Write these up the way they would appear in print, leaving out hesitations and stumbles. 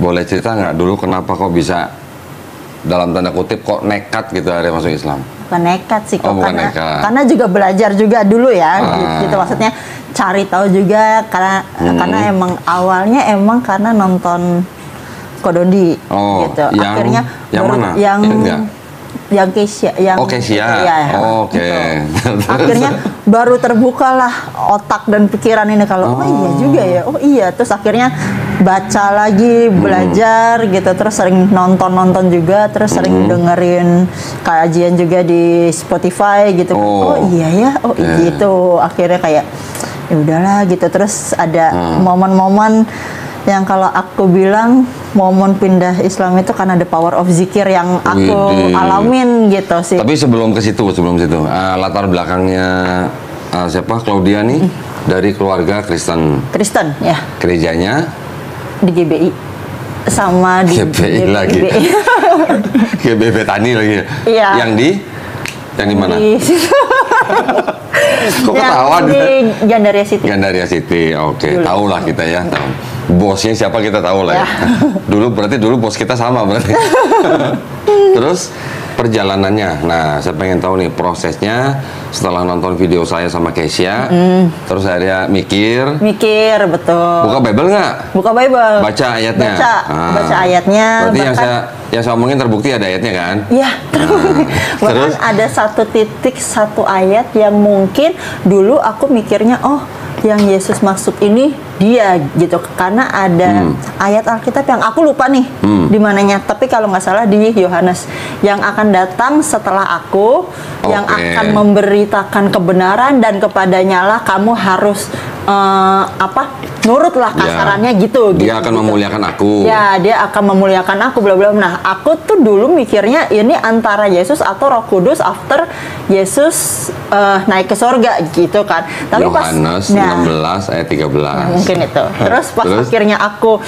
boleh cerita nggak dulu kenapa kok bisa dalam tanda kutip kok nekat gitu akhirnya masuk Islam? Bukan nekat sih kok, bukan nekat. Karena juga belajar juga dulu ya, gitu maksudnya cari tahu juga karena emang awalnya karena nonton Kodondi gitu. Akhirnya yang baru, mana? yang Kesia, Kesia. Oke. Gitu. Akhirnya baru terbukalah otak dan pikiran ini kalau iya juga ya. Oh iya, terus akhirnya baca lagi, belajar gitu, terus sering nonton juga, terus sering dengerin kajian juga di Spotify gitu. Oh iya ya, gitu. Akhirnya kayak ya udahlah gitu. Terus ada momen-momen yang kalau aku bilang momen pindah Islam itu karena the power of zikir yang aku alamin gitu sih. Tapi sebelum ke situ, latar belakangnya siapa Claudia nih dari keluarga Kristen ya. Gerejanya di GBI sama di GBI lagi. GBI Betani lagi. Iya. Yang di mana? Kok ketawa di Gandaria City. Gandaria City, oke. Tahu lah kita ya, tahu. Bosnya siapa kita tahu lah ya. Dulu bos kita sama berarti. Terus perjalanannya, nah saya pengen tahu nih prosesnya setelah nonton video saya sama Kesia, terus akhirnya mikir betul. Buka Bible nggak? Buka Bible. Baca ayatnya. Baca ayatnya. Berarti yang saya omongin terbukti ada ayatnya kan? Iya. Bahkan ada satu ayat yang mungkin dulu aku mikirnya yang Yesus maksud ini dia gitu, karena ada ayat Alkitab yang aku lupa nih di mananya, tapi kalau nggak salah di Yohanes, yang akan datang setelah aku, yang akan memberitakan kebenaran dan kepadanya lah kamu harus nurutlah kasarannya gitu. Dia akan memuliakan aku. Ya, dia akan memuliakan aku bla bla. Nah, aku tuh dulu mikirnya ini antara Yesus atau Roh Kudus after Yesus naik ke surga gitu kan. Tapi Yohanes 16 ayat 13. Mungkin itu. Terus pas akhirnya aku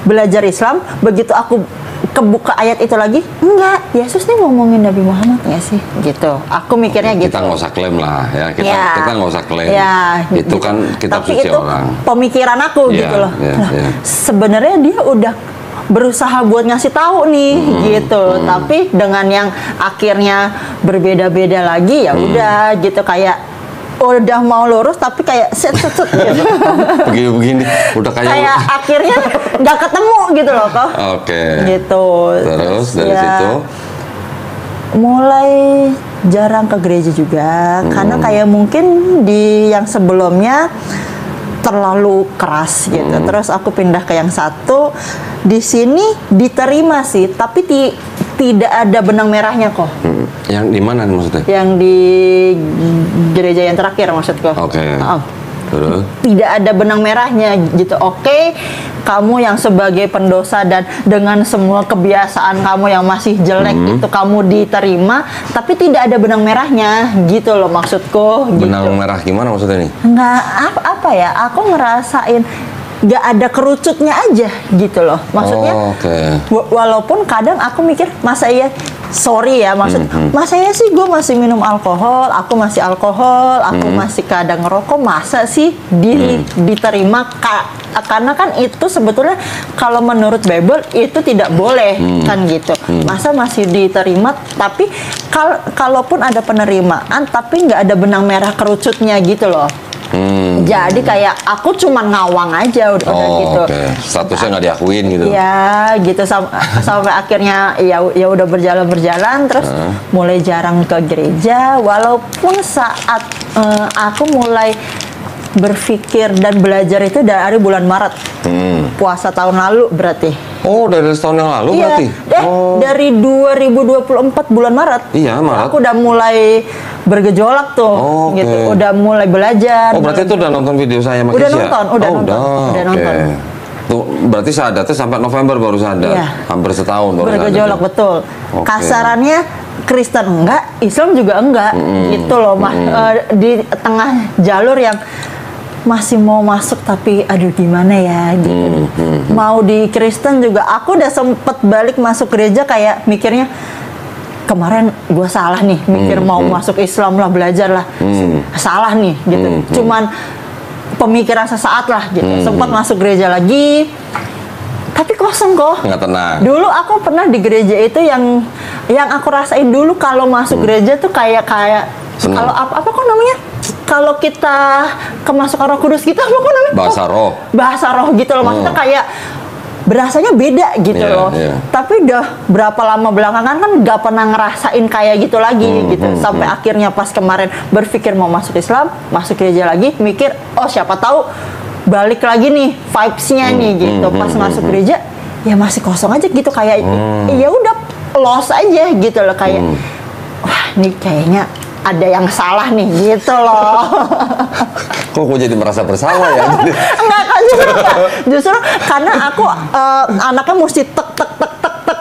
belajar Islam, begitu aku kebuka ayat itu lagi, enggak, Yesus nih ngomongin Nabi Muhammad nggak sih? Gitu. Aku mikirnya gitu. Kita nggak usah klaim lah ya. Kita nggak usah klaim. Itu gitu. Kan kitab tapi suci itu orang. Pemikiran aku gitu loh. Sebenarnya dia udah berusaha buat ngasih tahu nih gitu. Tapi dengan yang akhirnya berbeda-beda lagi ya udah gitu, kayak udah mau lurus tapi kayak set gitu. Begini udah kayak akhirnya nggak ketemu gitu loh kok. Gitu. Terus dari situ mulai jarang ke gereja juga karena kayak mungkin di yang sebelumnya terlalu keras gitu. Terus aku pindah ke yang satu, di sini diterima sih, tapi tidak ada benang merahnya kok. Yang di mana maksudnya? Yang di gereja yang terakhir maksudku. Terus? Tidak ada benang merahnya gitu. Kamu yang sebagai pendosa dan dengan semua kebiasaan kamu yang masih jelek itu kamu diterima, tapi tidak ada benang merahnya gitu loh maksudku. Benang merah gimana maksudnya nih? Nggak apa ya? Aku ngerasain nggak ada kerucutnya aja gitu loh. Maksudnya walaupun kadang aku mikir masa iya, sorry ya masa ya sih gue masih minum alkohol, aku masih alkohol, aku masih kadang ngerokok, masa sih diterima karena kan itu sebetulnya kalau menurut Bible itu tidak boleh kan gitu. Masa masih diterima, tapi kalaupun ada penerimaan tapi nggak ada benang merah kerucutnya gitu loh. Jadi kayak aku cuma ngawang aja udah gitu. Statusnya nggak diakuin gitu. Ya gitu sampai akhirnya ya udah berjalan terus mulai jarang ke gereja, walaupun saat aku mulai berpikir dan belajar itu dari bulan Maret. Puasa tahun lalu berarti. Dari tahun yang lalu berarti? Dari 2024 bulan Maret. Iya, Maret. Aku udah mulai bergejolak tuh, gitu. Udah mulai belajar. Berarti itu udah nonton video saya sama Udah Kesia? nonton. Nonton. Tuh, berarti sadatnya sampai November baru sadar? Iya. Hampir setahun baru sadar? Bergejolak, betul. Kasarannya Kristen enggak, Islam juga enggak, gitu loh. Di tengah jalur yang masih mau masuk tapi aduh gimana ya gitu. Mau di Kristen juga aku udah sempet balik masuk gereja kayak mikirnya kemarin gue salah nih mikir mau masuk Islam lah, belajar lah, salah nih gitu. Cuman pemikiran sesaat lah gitu. Sempat masuk gereja lagi Tapi kosong kok. Nggak tenang. Dulu aku pernah di gereja itu yang aku rasain dulu kalau masuk gereja tuh kayak kalau apa kok namanya? Kalau kita kemasukan Roh Kudus gitu apa kok namanya? Bahasa roh gitu loh. Maksudnya kayak berasanya beda gitu loh. Tapi udah berapa lama belakangan kan gak pernah ngerasain kayak gitu lagi gitu. Sampai akhirnya pas kemarin berpikir mau masuk Islam, masuk gereja lagi, mikir oh siapa tahu balik lagi nih vibes-nya nih gitu. Pas masuk gereja ya masih kosong aja gitu kayak ya udah lost aja gitu loh kayak wah nih kayaknya ada yang salah nih gitu loh. Kok gue jadi merasa bersalah ya? Enggak kan justru karena aku anaknya mesti tek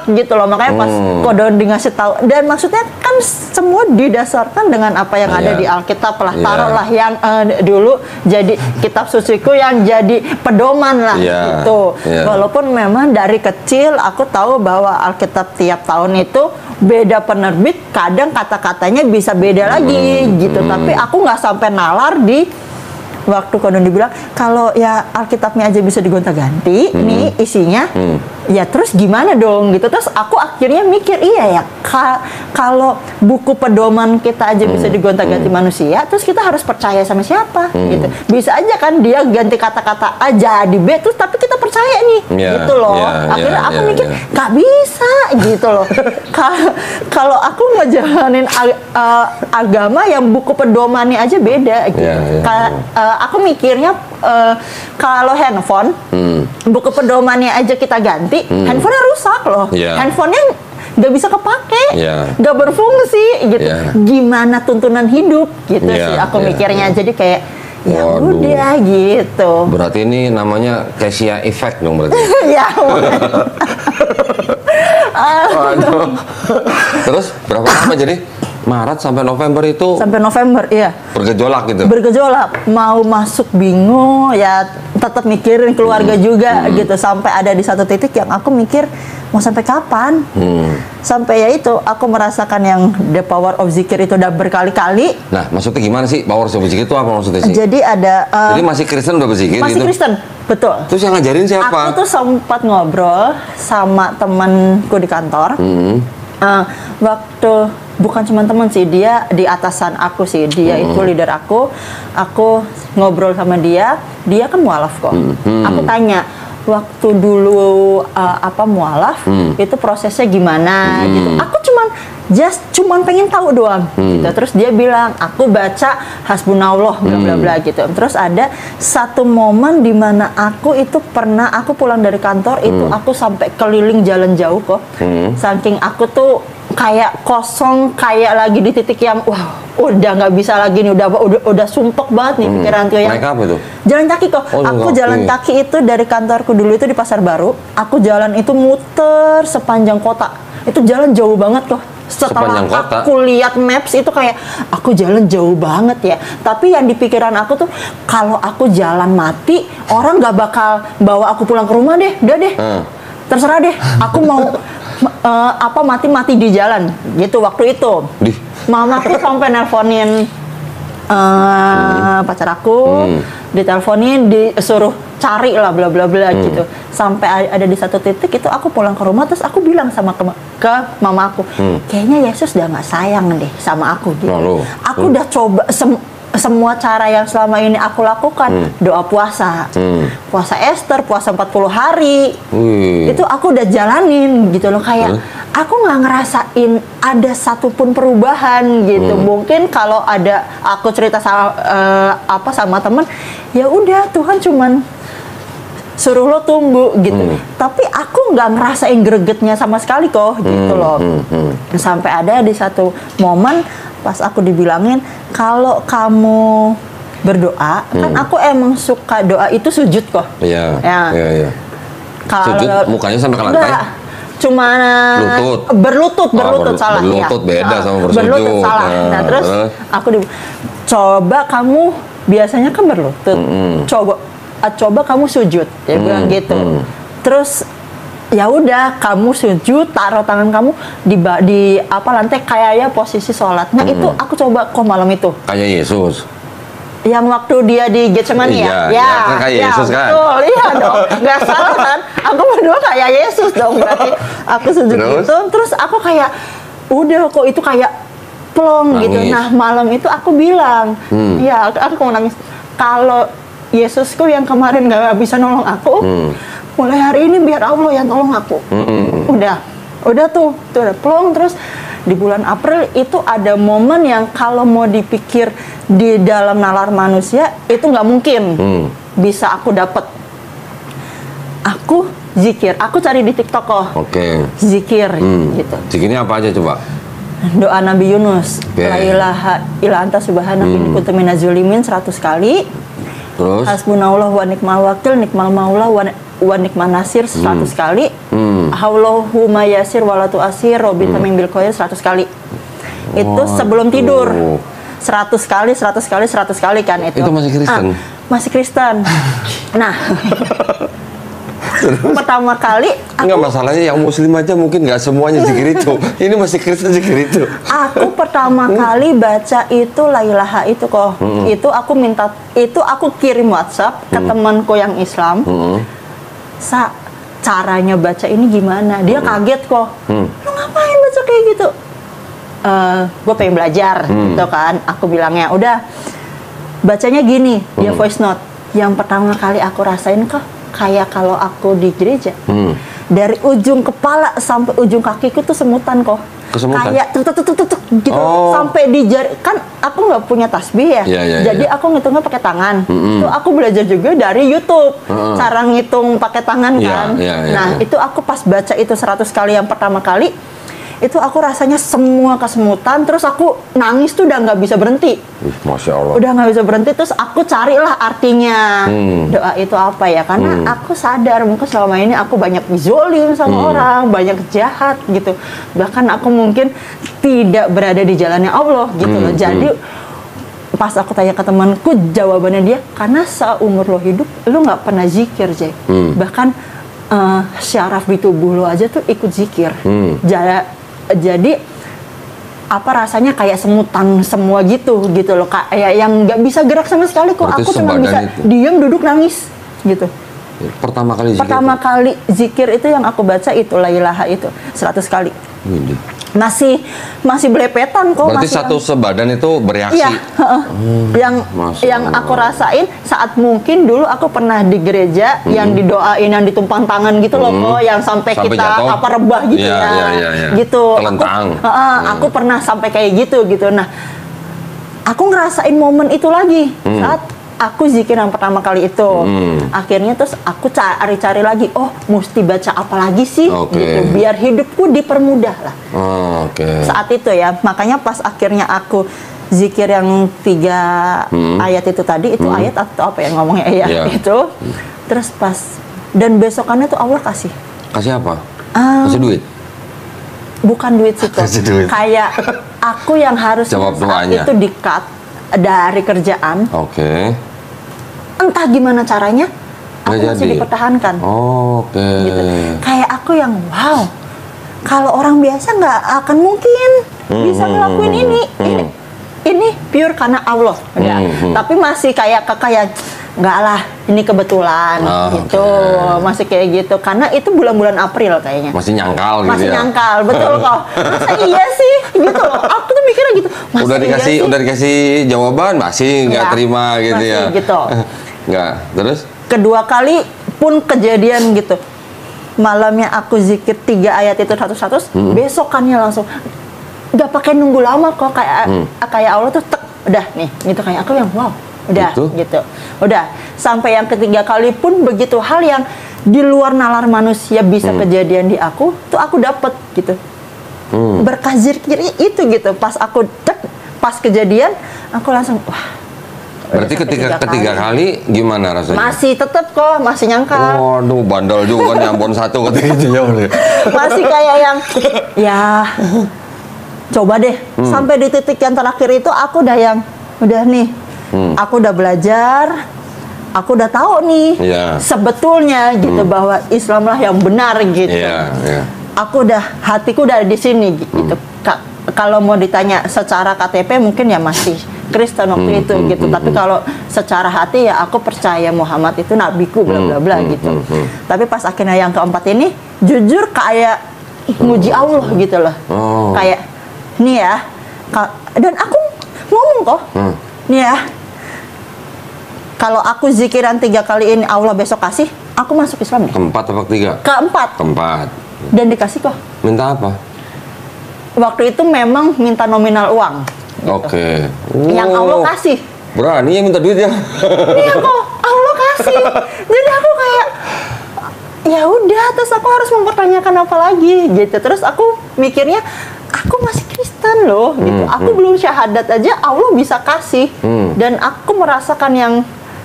gitu loh, makanya pas kode ngasih tahu. Dan maksudnya kan semua didasarkan dengan apa yang ada di Alkitab lah. Taruhlah yang dulu jadi kitab suciku yang jadi pedoman lah gitu. Walaupun memang dari kecil aku tahu bahwa Alkitab tiap tahun itu beda penerbit, kadang kata-katanya bisa beda lagi gitu. Tapi aku nggak sampai nalar di waktu Kodon dibilang kalau ya Alkitabnya aja bisa digonta-ganti nih isinya, ya terus gimana dong gitu. Terus aku akhirnya mikir iya ya kalau buku pedoman kita aja bisa digonta-ganti manusia, terus kita harus percaya sama siapa gitu. Bisa aja kan dia ganti kata-kata A jadi B terus tapi kita percaya nih gitu loh. Akhirnya aku mikir gak bisa gitu loh. Kalau aku ngejalanin agama yang buku pedomannya aja beda gitu. Aku mikirnya kalau handphone buku pedomannya aja kita ganti, handphonenya rusak loh. Handphonenya nggak bisa kepake, nggak berfungsi gitu. Gimana tuntunan hidup gitu sih aku mikirnya. Jadi kayak ya udah gitu. Berarti ini namanya Kesia effect dong berarti. Ya. Terus berapa lama jadi? Maret sampai November itu? Sampai November, iya. Bergejolak gitu? Bergejolak. Mau masuk bingung, ya tetap mikirin keluarga juga gitu. Sampai ada di satu titik yang aku mikir, mau sampai kapan? Sampai ya itu, aku merasakan yang the power of zikir itu udah berkali-kali. Nah, maksudnya gimana sih power of zikir itu apa maksudnya sih? Jadi ada... Jadi masih Kristen udah berzikir masih gitu? Masih Kristen, betul. Terus yang ngajarin siapa? Aku tuh sempat ngobrol sama temanku di kantor. Waktu bukan cuma teman sih, dia di atasan aku sih, dia itu leader aku ngobrol sama dia kan mualaf kok. Aku tanya waktu dulu mualaf itu prosesnya gimana gitu. Aku cuman pengen tahu doang gitu. Terus dia bilang aku baca hasbunallah bla bla bla gitu. Terus ada satu momen di mana aku pulang dari kantor itu aku sampai keliling jalan jauh kok. Saking aku tuh kayak kosong, kayak lagi di titik yang wah udah nggak bisa lagi nih, udah sumpek banget nih pikiran tuh ya. Naik apa itu? Jalan kaki kok. Aku jalan kaki itu dari kantorku dulu itu di Pasar Baru. Aku jalan itu muter sepanjang kota. Itu jalan jauh banget kok. Setelah aku lihat maps itu kayak aku jalan jauh banget ya. Tapi yang di pikiran aku tuh kalau aku jalan mati, orang nggak bakal bawa aku pulang ke rumah deh. Udah deh. Terserah deh. Aku mau mati-mati di jalan gitu waktu itu. Mamaku sampai nelponin pacar aku, diteleponin, disuruh cari lah bla bla bla gitu. Sampai ada di satu titik itu aku pulang ke rumah terus aku bilang sama ke mama aku, kayaknya Yesus udah nggak sayang deh sama aku gitu. Aku udah coba semua cara yang selama ini aku lakukan, doa puasa, puasa Esther, puasa 40 hari, itu aku udah jalanin gitu loh, kayak aku nggak ngerasain ada satupun perubahan gitu. Mungkin kalau ada aku cerita sama teman, ya udah Tuhan cuman suruh lo tunggu gitu. Tapi aku nggak ngerasain gregetnya sama sekali kok gitu loh. Sampai ada di satu momen pas aku dibilangin kalau kamu berdoa, kan aku emang suka doa itu sujud kok. Iya. Kalau sujud mukanya sampai ke lantai. Cuma berlutut salah. Berlutut beda sama bersujud. Berlutut salah. Nah, terus aku coba kamu biasanya kan berlutut. Coba kamu sujud, dia bilang gitu. Terus ya udah kamu sujud, taruh tangan kamu di lantai kayak ya posisi sholat. Nah itu aku coba kok malam itu. Kayak Yesus. Yang waktu dia di Getsemani ya? Ya, kan kayak Yesus kan? Betul, iya dong. Nggak salah kan? Aku berdua kayak Yesus dong berarti. Aku sujud gitu, terus aku kayak, udah kok itu kayak plong gitu. Nah malam itu aku bilang, ya aku mau nangis. Kalau Yesusku yang kemarin nggak bisa nolong aku, mulai hari ini biar Allah yang tolong aku. Udah tuh udah plong. Terus di bulan April itu ada momen yang kalau mau dipikir di dalam nalar manusia itu nggak mungkin bisa aku dapet. Aku zikir, aku cari di TikTok kok. Zikir gitu. Zikirnya apa aja coba? Doa Nabi Yunus, la ilaha illa anta subhanaka inni kuntu minaz zalimin 100 kali. Terus Hasbunallah wa ni'mal wakil, nikmal maula wa nikman nasir 100 kali. Allahumma yasir wa la tu'asir, robita min bil khair 100 kali. Itu sebelum tidur. 100 kali kan itu. Itu masih Kristen? Masih Kristen. Nah, pertama kali nggak masalahnya yang Muslim aja mungkin nggak semuanya zikir itu. Ini masih Kristen zikir itu. Aku pertama kali baca itu la ilaha itu kok. Itu aku kirim WhatsApp ke temanku yang Islam. Caranya baca ini gimana? Dia kaget kok. Lu ngapain baca kayak gitu? Gue pengen belajar gitu kan. Aku bilangnya udah bacanya gini. Dia voice note. Yang pertama kali aku rasain kok kayak kalau aku di gereja, dari ujung kepala sampai ujung kakiku tuh semutan kok. Kesemutan? Kayak tuk gitu, sampai di jari. Kan aku nggak punya tasbih ya, jadi aku ngitungnya pakai tangan. Tuh aku belajar juga dari YouTube, cara ngitung pakai tangan kan. Nah itu aku pas baca itu 100 kali yang pertama kali, itu aku rasanya semua kesemutan, terus aku nangis tuh udah nggak bisa berhenti. Masya Allah. Udah nggak bisa berhenti, terus aku carilah artinya doa itu apa ya, karena aku sadar mungkin selama ini aku banyak zolim sama orang, banyak jahat gitu, bahkan aku mungkin tidak berada di jalannya Allah gitu loh. Jadi pas aku tanya ke temanku, jawabannya dia, karena seumur lo hidup lo nggak pernah zikir, Jay. Bahkan syaraf di tubuh lo aja tuh ikut zikir. Jadi apa rasanya kayak semutan semua gitu loh, kayak yang nggak bisa gerak sama sekali kok. Berarti aku cuma bisa diam duduk nangis gitu. Pertama kali zikir itu yang aku baca itu la ilaha itu 100 kali. Masih belepetan kok. Berarti satu sebadan itu bereaksi. Iya, yang aku rasain saat mungkin dulu aku pernah di gereja yang didoain, yang ditumpang tangan gitu loh kok, yang sampai kita jatuh, apa rebah gitu gitu. Telentang. Aku pernah sampai kayak gitu. Nah, aku ngerasain momen itu lagi saat aku zikir yang pertama kali itu. Akhirnya terus aku cari lagi, oh mesti baca apa lagi sih gitu, biar hidupku dipermudah lah. Saat itu ya, makanya pas akhirnya aku zikir yang 3 ayat itu tadi, itu ayat atau apa ya ngomongnya ya itu. Terus pas, dan besokannya tuh Allah kasih apa? Kasih duit? Bukan duit sih kok. Kayak aku yang harus saat itu di-cut dari kerjaan. Entah gimana caranya, aku masih dipertahankan. Gitu. Kayak aku yang wow, kalau orang biasa nggak akan mungkin bisa ngelakuin ini. Ini pure karena Allah. Tapi masih kayak nggak lah, ini kebetulan gitu. Masih kayak gitu, karena itu bulan-bulan April kayaknya. Masih nyangkal gitu. Masih nyangkal, betul kok. Masa iya sih gitu loh. Aku tuh mikirnya gitu. Udah dikasih jawaban masih nggak terima gitu masih ya. Gitu. Nggak. Terus? Kedua kali pun kejadian gitu. Malamnya aku zikir 3 ayat itu 100, besokannya langsung. Nggak pakai nunggu lama kok, kayak Allah tuh udah nih gitu, kayak aku yang wow. Udah gitu. Udah sampai yang ketiga kali pun begitu hal yang di luar nalar manusia bisa kejadian di aku, tuh aku dapet gitu. Berkah zikir itu gitu. Pas kejadian aku langsung wah. Berarti ketiga kali gimana rasanya? Masih tetep kok, masih nyangkal. Waduh, bandel juga nih, ampun satu ketika itu ya. Masih kayak yang ya coba deh. Sampai di titik yang terakhir itu aku udah nih. Aku udah belajar, aku udah tahu nih sebetulnya gitu bahwa Islamlah yang benar gitu. Hatiku udah di sini gitu. Kalau mau ditanya secara KTP mungkin ya masih Kristen waktu itu gitu. Tapi kalau secara hati ya aku percaya Muhammad itu nabiku bla bla bla gitu. Tapi pas akhirnya yang keempat ini jujur kayak muji Allah gitu loh. Kayak nih ya, dan aku ngomong kok, nih ya, kalau aku zikiran 3 kali ini Allah besok kasih, aku masuk Islam. Keempat apa ketiga? Keempat. Keempat. Dan dikasih kok. Minta apa? Waktu itu memang minta nominal uang. Gitu. Oke. Yang Allah kasih. Berani ya minta duit ya? Iya kok, Allah kasih. Jadi aku kayak, ya udah, terus aku harus mempertanyakan apa lagi gitu. Terus aku mikirnya, aku masih Kristen loh gitu. Aku belum syahadat aja Allah bisa kasih. Dan aku merasakan yang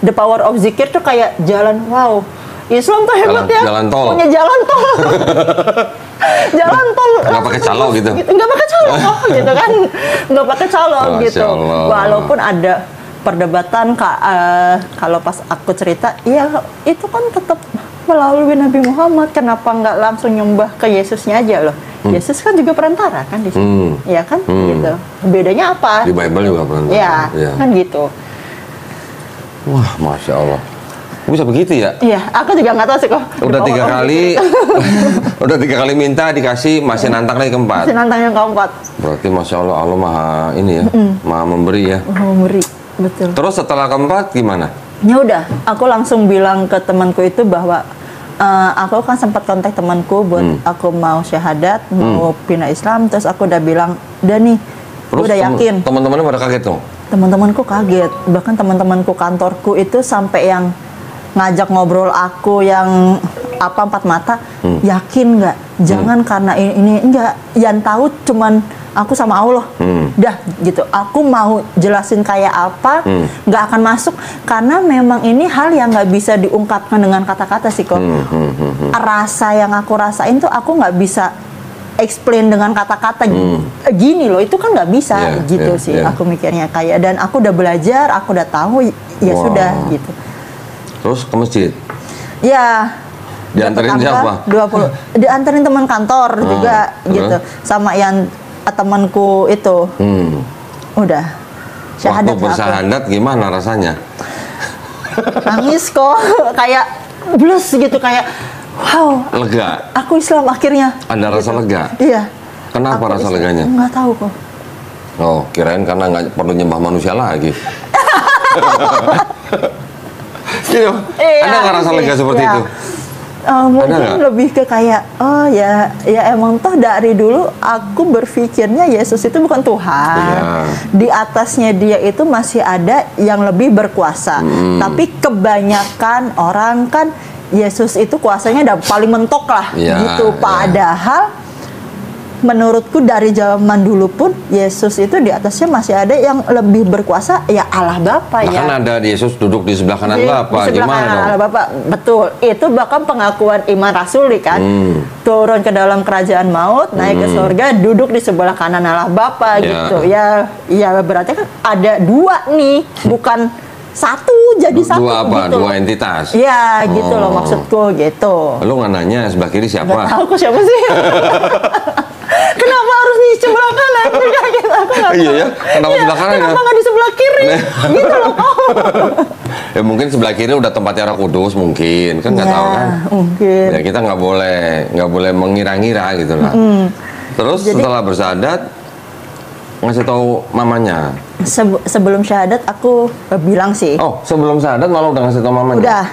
the power of zikir tuh kayak jalan, wow. Islam tuh hebat ya. Jalan tol. Punya jalan tol. Jalan tol. Nggak pakai calo gitu. Nggak pakai calo gitu kan. Nggak pakai calo gitu. Allah. Walaupun ada perdebatan kalau pas aku cerita, ya itu kan tetap melalui Nabi Muhammad, kenapa nggak langsung nyembah ke Yesusnya aja loh? Yesus kan juga perantara kan di sini, ya kan? Gitu. Bedanya apa? Di Bible juga perantara. Ya, kan gitu. Wah, Masya Allah. Bisa begitu ya? Iya, aku juga nggak tahu sih kok. Udah 3 kali, udah 3 kali minta dikasih, masih nantang lagi keempat. Masih nantang yang keempat. Berarti Masya Allah, Allah maha ini ya, maha memberi ya. Maha memberi, betul. Terus setelah keempat gimana? Ya udah, aku langsung bilang ke temanku itu bahwa aku kan sempat kontak temanku buat aku mau syahadat, mau pindah Islam, terus aku udah bilang, udah nih, terus udah yakin. Teman-temannya pada kaget dong? Teman-temanku kaget, bahkan teman-temanku kantorku itu sampai yang ngajak ngobrol aku yang 4 mata, yakin nggak? Jangan karena ini enggak, yang tahu cuman aku sama Allah. Dah gitu. Aku mau jelasin kayak apa, nggak akan masuk karena memang ini hal yang nggak bisa diungkapkan dengan kata-kata sih kok. Rasa yang aku rasain tuh aku nggak bisa explain dengan kata-kata gini loh, itu kan nggak bisa gitu sih. Aku mikirnya kayak, dan aku udah belajar, aku udah tahu, ya sudah gitu. Terus ke masjid? Ya. Dianterin siapa? 20. Dianterin teman kantor juga gitu. Sama yang temanku itu. Udah. Syahadat. Waktu bersyahadat gimana rasanya? Nangis kok. Kayak blus gitu, kayak wow. Lega? Aku Islam akhirnya. Ada rasa lega? Iya. Kenapa rasa leganya? Nggak tahu kok. Oh, kirain karena nggak perlu nyembah manusia lagi. Gitu. Ada nggak rasa lega seperti itu? Mungkin lebih ke kayak, oh ya emang toh dari dulu aku berpikirnya Yesus itu bukan Tuhan. Di atasnya dia itu masih ada yang lebih berkuasa. Tapi kebanyakan orang kan Yesus itu kuasanya udah paling mentok lah gitu. Padahal menurutku dari zaman dulu pun Yesus itu di atasnya masih ada yang lebih berkuasa, ya Allah Bapa. Bahkan ada Yesus duduk di sebelah kanan Bapa. Di sebelah kanan Allah Bapa, betul. Itu bahkan pengakuan iman rasuli kan. Turun ke dalam kerajaan maut, naik ke surga, duduk di sebelah kanan Allah Bapa gitu. Ya berarti kan ada 2 nih, bukan satu jadi satu. Dua apa? Gitu. 2 entitas. Ya gitu loh maksudku gitu. Lu nggak nanya sebelah kiri siapa? Nggak tahu kok siapa sih. Kenapa harus di sebelah kanan? Aku nggak tahu. Iya ya, kenapa sebelah kanan? Kenapa nggak di sebelah kiri? Gitu loh kok. Ya mungkin sebelah kiri udah tempatnya Roh Kudus mungkin, kan nggak tahu kan? Mungkin. Ya kita nggak boleh mengira-ngira gitu lah. Terus setelah bersyahadat ngasih tahu mamanya. Sebelum syahadat aku bilang sih. Oh, sebelum syahadat malah udah ngasih tahu mamanya? Udah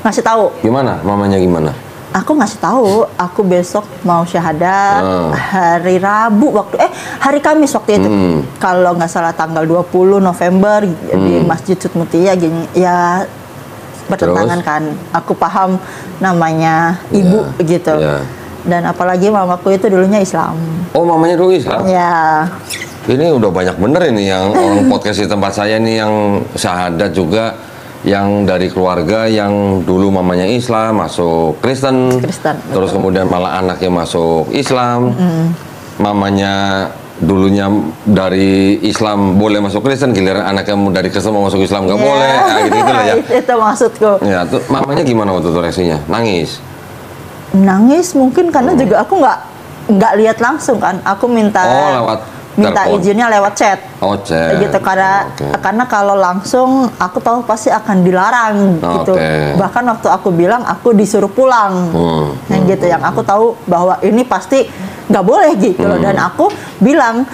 ngasih tahu. Gimana? Mamanya gimana? Aku ngasih tahu, aku besok mau syahadat hari Rabu hari Kamis waktu itu. Kalau nggak salah tanggal 20 November di Masjid Sutmutia gini. Ya bertentangan kan. Aku paham namanya ibu gitu. Dan apalagi mamaku itu dulunya Islam. Oh, mamanya dulu Islam? Ya. Ini udah banyak bener ini yang orang podcast di tempat saya nih yang syahadat juga, yang dari keluarga yang dulu mamanya Islam masuk Kristen, terus kemudian malah anaknya masuk Islam, mamanya dulunya dari Islam boleh masuk Kristen, giliran anaknya dari Kristen mau masuk Islam nggak boleh, nah, gitu lah ya. Itu maksudku. Ya, tuh mamanya gimana waktu itu reaksinya? Nangis? Nangis mungkin karena juga aku nggak lihat langsung kan, aku minta. Oh, lewat minta izinnya lewat chat. Oh, chat. Gitu karena kalau langsung aku tahu pasti akan dilarang gitu. Bahkan waktu aku bilang aku disuruh pulang. Yang gitu yang aku tahu bahwa ini pasti nggak boleh gitu loh. Dan aku bilang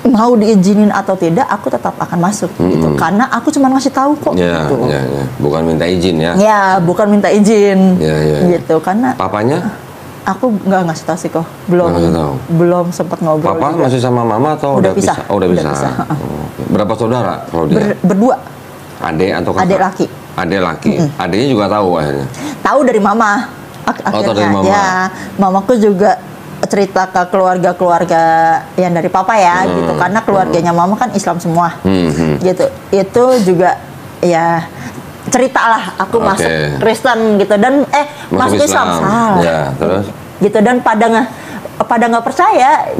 mau diizinin atau tidak, aku tetap akan masuk gitu. Karena aku cuma ngasih tahu kok. Gitu. Bukan minta izin ya? Ya, bukan minta izin. Gitu. Karena papanya? Aku nggak ngasih tahu sih kok. Belum sempat ngobrol. Papa juga masih sama mama atau udah pisah? Oh, udah pisah. Berapa saudara kalau dia? Berdua. Adik atau kakak? Adik laki. Adik laki. Adiknya juga tahu akhirnya? Tahu dari mama. Akhirnya. Tahu dari mama. Ya, mamaku juga cerita ke keluarga-keluarga yang dari papa ya gitu, karena keluarganya mama kan Islam semua gitu. Itu juga ya ceritalah aku masuk Kristen gitu dan masuk Islam salah ya, terus gitu dan pada nggak percaya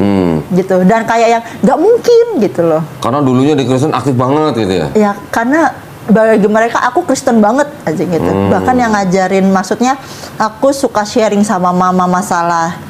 gitu dan kayak yang nggak mungkin gitu loh, karena dulunya di Kristen aktif banget gitu ya. Ya karena bagi mereka aku Kristen banget aja gitu, bahkan yang ngajarin, maksudnya aku suka sharing sama mama masalah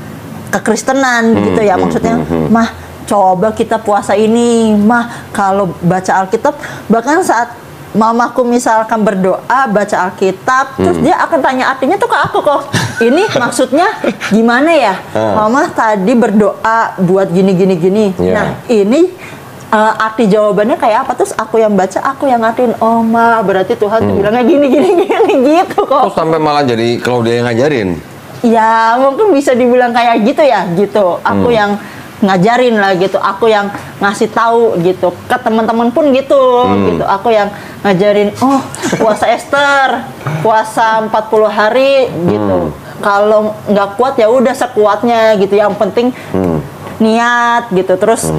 kekristenan gitu ya, maksudnya mah coba kita puasa ini, mah kalau baca Alkitab, bahkan saat mamaku misalkan berdoa baca Alkitab terus dia akan tanya artinya tuh ke aku kok, ini maksudnya gimana ya mama tadi berdoa buat gini nah ini arti jawabannya kayak apa, terus aku yang baca, aku yang artiin, oh ma berarti Tuhan tuh bilangnya gini gitu kok. Terus sampai malah jadi kalau dia yang ngajarin. Ya mungkin bisa dibilang kayak gitu ya gitu. Aku yang ngajarin lah gitu. Aku yang ngasih tahu gitu. Ke teman-teman pun gitu gitu. Aku yang ngajarin, oh puasa Ester, puasa 40 hari gitu. Kalau nggak kuat ya udah sekuatnya gitu. Yang penting niat gitu. Terus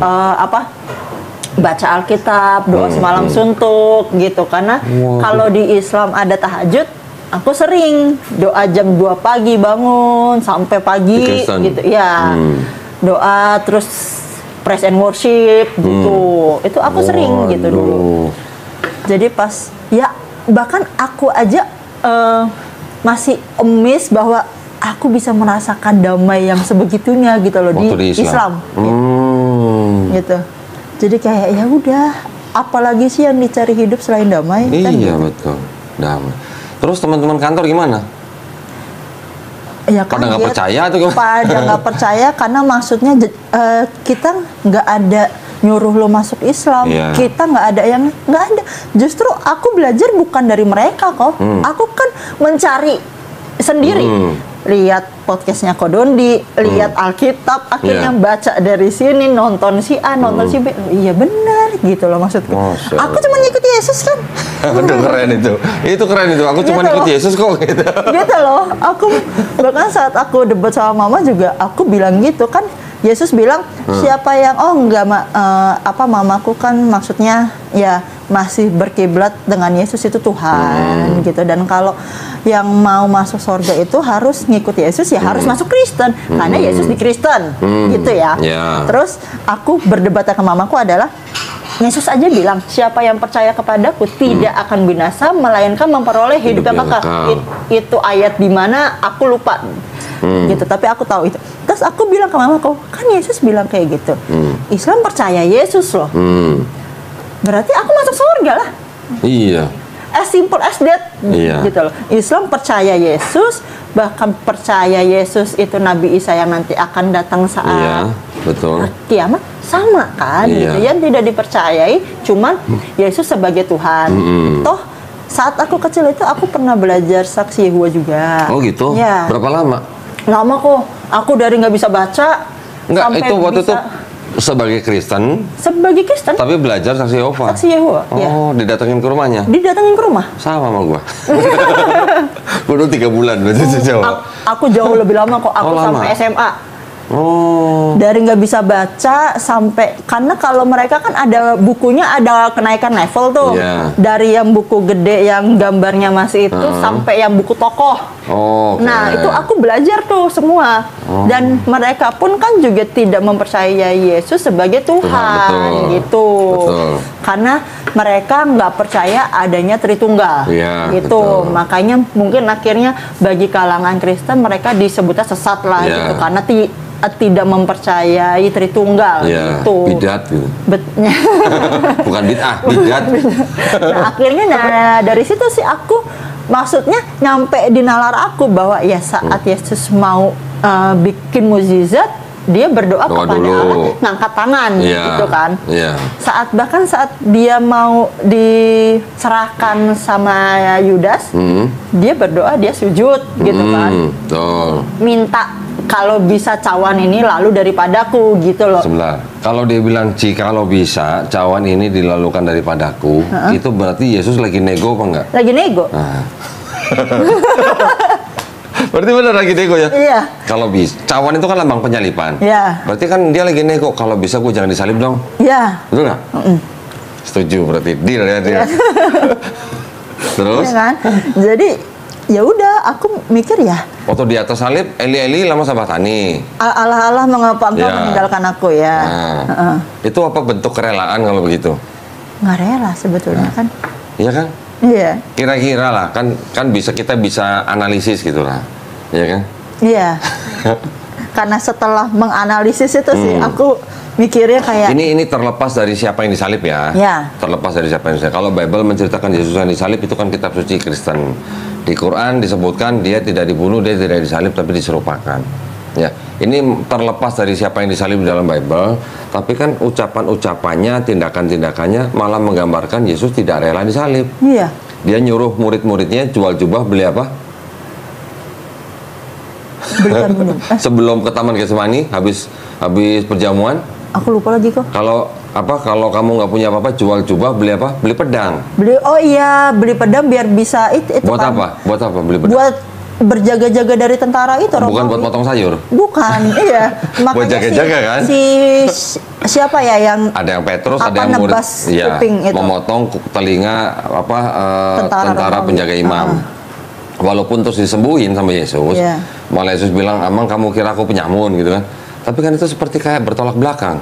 baca Alkitab, doa semalam suntuk gitu. Karena kalau di Islam ada tahajud, aku sering doa jam 2 pagi bangun sampai pagi gitu ya. Doa terus praise and worship gitu. Itu aku sering gitu dulu. Jadi pas ya bahkan aku aja masih amazed bahwa aku bisa merasakan damai yang sebegitunya gitu loh di Islam. Gitu. Jadi kayak ya udah, apalagi sih yang dicari hidup selain damai? Iya kan gitu. Betul, damai. Terus teman-teman kantor gimana? Ya, pada nggak percaya tuh? Pada nggak percaya karena maksudnya kita nggak ada nyuruh lo masuk Islam, kita nggak ada yang nggak ada. Justru aku belajar bukan dari mereka kok. Aku kan mencari sendiri. Lihat podcastnya Kodondi, lihat Alkitab, akhirnya baca dari sini, nonton si A, nonton si B. Iya benar gitu loh maksudku. Aku cuma ngikut Yesus kan. Aduh keren itu keren itu. Aku cuma ngikut Yesus kok gitu. Gitu loh. Aku bahkan saat aku debat sama mama juga aku bilang gitu kan. Yesus bilang siapa yang mamaku kan maksudnya ya masih berkiblat dengan Yesus itu Tuhan gitu, dan kalau yang mau masuk surga itu harus ngikut Yesus ya harus masuk Kristen karena Yesus di Kristen gitu ya. Terus aku berdebat sama mamaku adalah Yesus aja bilang siapa yang percaya kepadaku tidak akan binasa melainkan memperoleh hidup yang kekal. Itu ayat di mana aku lupa gitu, tapi aku tahu itu. Terus aku bilang ke mamaku, kan Yesus bilang kayak gitu. Islam percaya Yesus loh. Berarti aku masuk surga lah. Iya. As simple as that. Gitu loh. Islam percaya Yesus, bahkan percaya Yesus itu Nabi Isa yang nanti akan datang saat kiamat, sama kan? Gitu. Yang tidak dipercayai cuman Yesus sebagai Tuhan. Toh saat aku kecil itu aku pernah belajar saksi Yehova juga. Oh gitu? Ya. Berapa lama? Lama kok. Aku dari nggak bisa baca sampai itu waktu bisa. Itu sebagai Kristen. Sebagai Kristen. Tapi belajar saksi Yehova. Saksi Yehova. Oh, didatengin ke rumahnya. Didatengin ke rumah. Sama gua. Gua dulu 3 bulan berarti Jawa. Aku jauh lebih lama kok. Aku sampai SMA. Dari nggak bisa baca sampai, karena kalau mereka kan ada bukunya, ada kenaikan level tuh. Dari yang buku gede yang gambarnya masih itu sampai yang buku tokoh. Nah itu aku belajar tuh semua. Dan mereka pun kan juga tidak mempercayai Yesus sebagai Tuhan gitu. Karena mereka nggak percaya adanya Tritunggal gitu. Makanya mungkin akhirnya bagi kalangan Kristen mereka disebutnya sesat lah gitu, karena tidak mempercayai Tritunggal itu. Bidat gitu. Bukan bid'ah, bidat. Nah, akhirnya dari situ sih aku maksudnya nyampe di nalar aku bahwa ya saat Yesus mau bikin mukjizat, dia berdoa kepada Allah, ngangkat tangan gitu kan. Bahkan saat dia mau diserahkan sama Yudas, dia berdoa, dia sujud gitu kan. Minta kalau bisa cawan ini lalu daripadaku gitu loh. Sebentar. Kalau dia bilang kalau bisa cawan ini dilalukan daripadaku, itu berarti Yesus lagi nego apa enggak? Lagi nego. Berarti benar lagi nego ya? Iya. Kalau bisa, cawan itu kan lambang penyalipan. Iya. Berarti kan dia lagi nego, kalau bisa gue jangan disalib dong. Iya. Betul nggak? Setuju berarti, deal ya dia. Terus? Ya kan? Jadi ya udah, aku mikir ya. Waktu di atas salib, Eli Eli lama sabatani. Allah Allah mengapa engkau meninggalkan aku ya? Itu apa bentuk kerelaan kalau begitu? Nggak rela sebetulnya kan? Iya kan? Iya. Kira-kira lah, kan kita bisa analisis gitu lah, iya kan? Iya. Karena setelah menganalisis itu sih, aku mikirnya kayak ini terlepas dari siapa yang disalib ya. Terlepas dari siapa yang disalib. Kalau Bible menceritakan Yesus yang disalib itu kan kitab suci Kristen. Di Quran disebutkan dia tidak dibunuh, dia tidak disalib, tapi diserupakan. Ya, ini terlepas dari siapa yang disalib di dalam Bible, tapi kan ucapan-ucapannya, tindakan-tindakannya malah menggambarkan Yesus tidak rela disalib. Iya. Dia nyuruh murid-muridnya jual jubah, beli apa? Belikan minum. Sebelum ke Taman Getsemani, habis perjamuan. Aku lupa lagi kok. Kalau kamu nggak punya apa-apa, jual jubah, beli apa? Beli pedang. Beli pedang biar bisa itu buat kan. Buat apa beli pedang? Buat berjaga-jaga dari tentara itu. Bukan buat potong sayur? Bukan, iya. Makanya buat jaga-jaga kan? Siapa ya yang ada yang Petrus, ada yang murid memotong telinga tentara penjaga imam. Walaupun terus disembuhin sama Yesus, malah Yesus bilang, "Emang kamu kira aku penyamun?" gitu kan. Tapi kan itu seperti kayak bertolak belakang.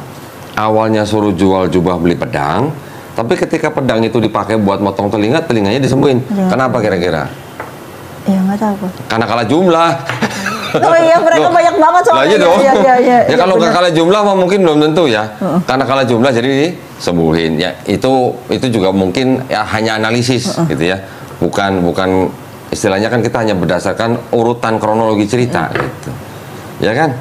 Awalnya suruh jual jubah beli pedang, tapi ketika pedang itu dipakai buat motong telinganya disembuhin. Kenapa kira-kira? Ya nggak tahu. Karena kalah jumlah. Oh iya, mereka banyak banget soalnya. Iya dong. Ya kalau nggak kalah jumlah mah mungkin belum tentu ya. Karena kalah jumlah jadi disembuhin. Ya itu juga mungkin ya hanya analisis gitu ya. Bukan istilahnya kan kita hanya berdasarkan urutan kronologi cerita gitu. Ya kan?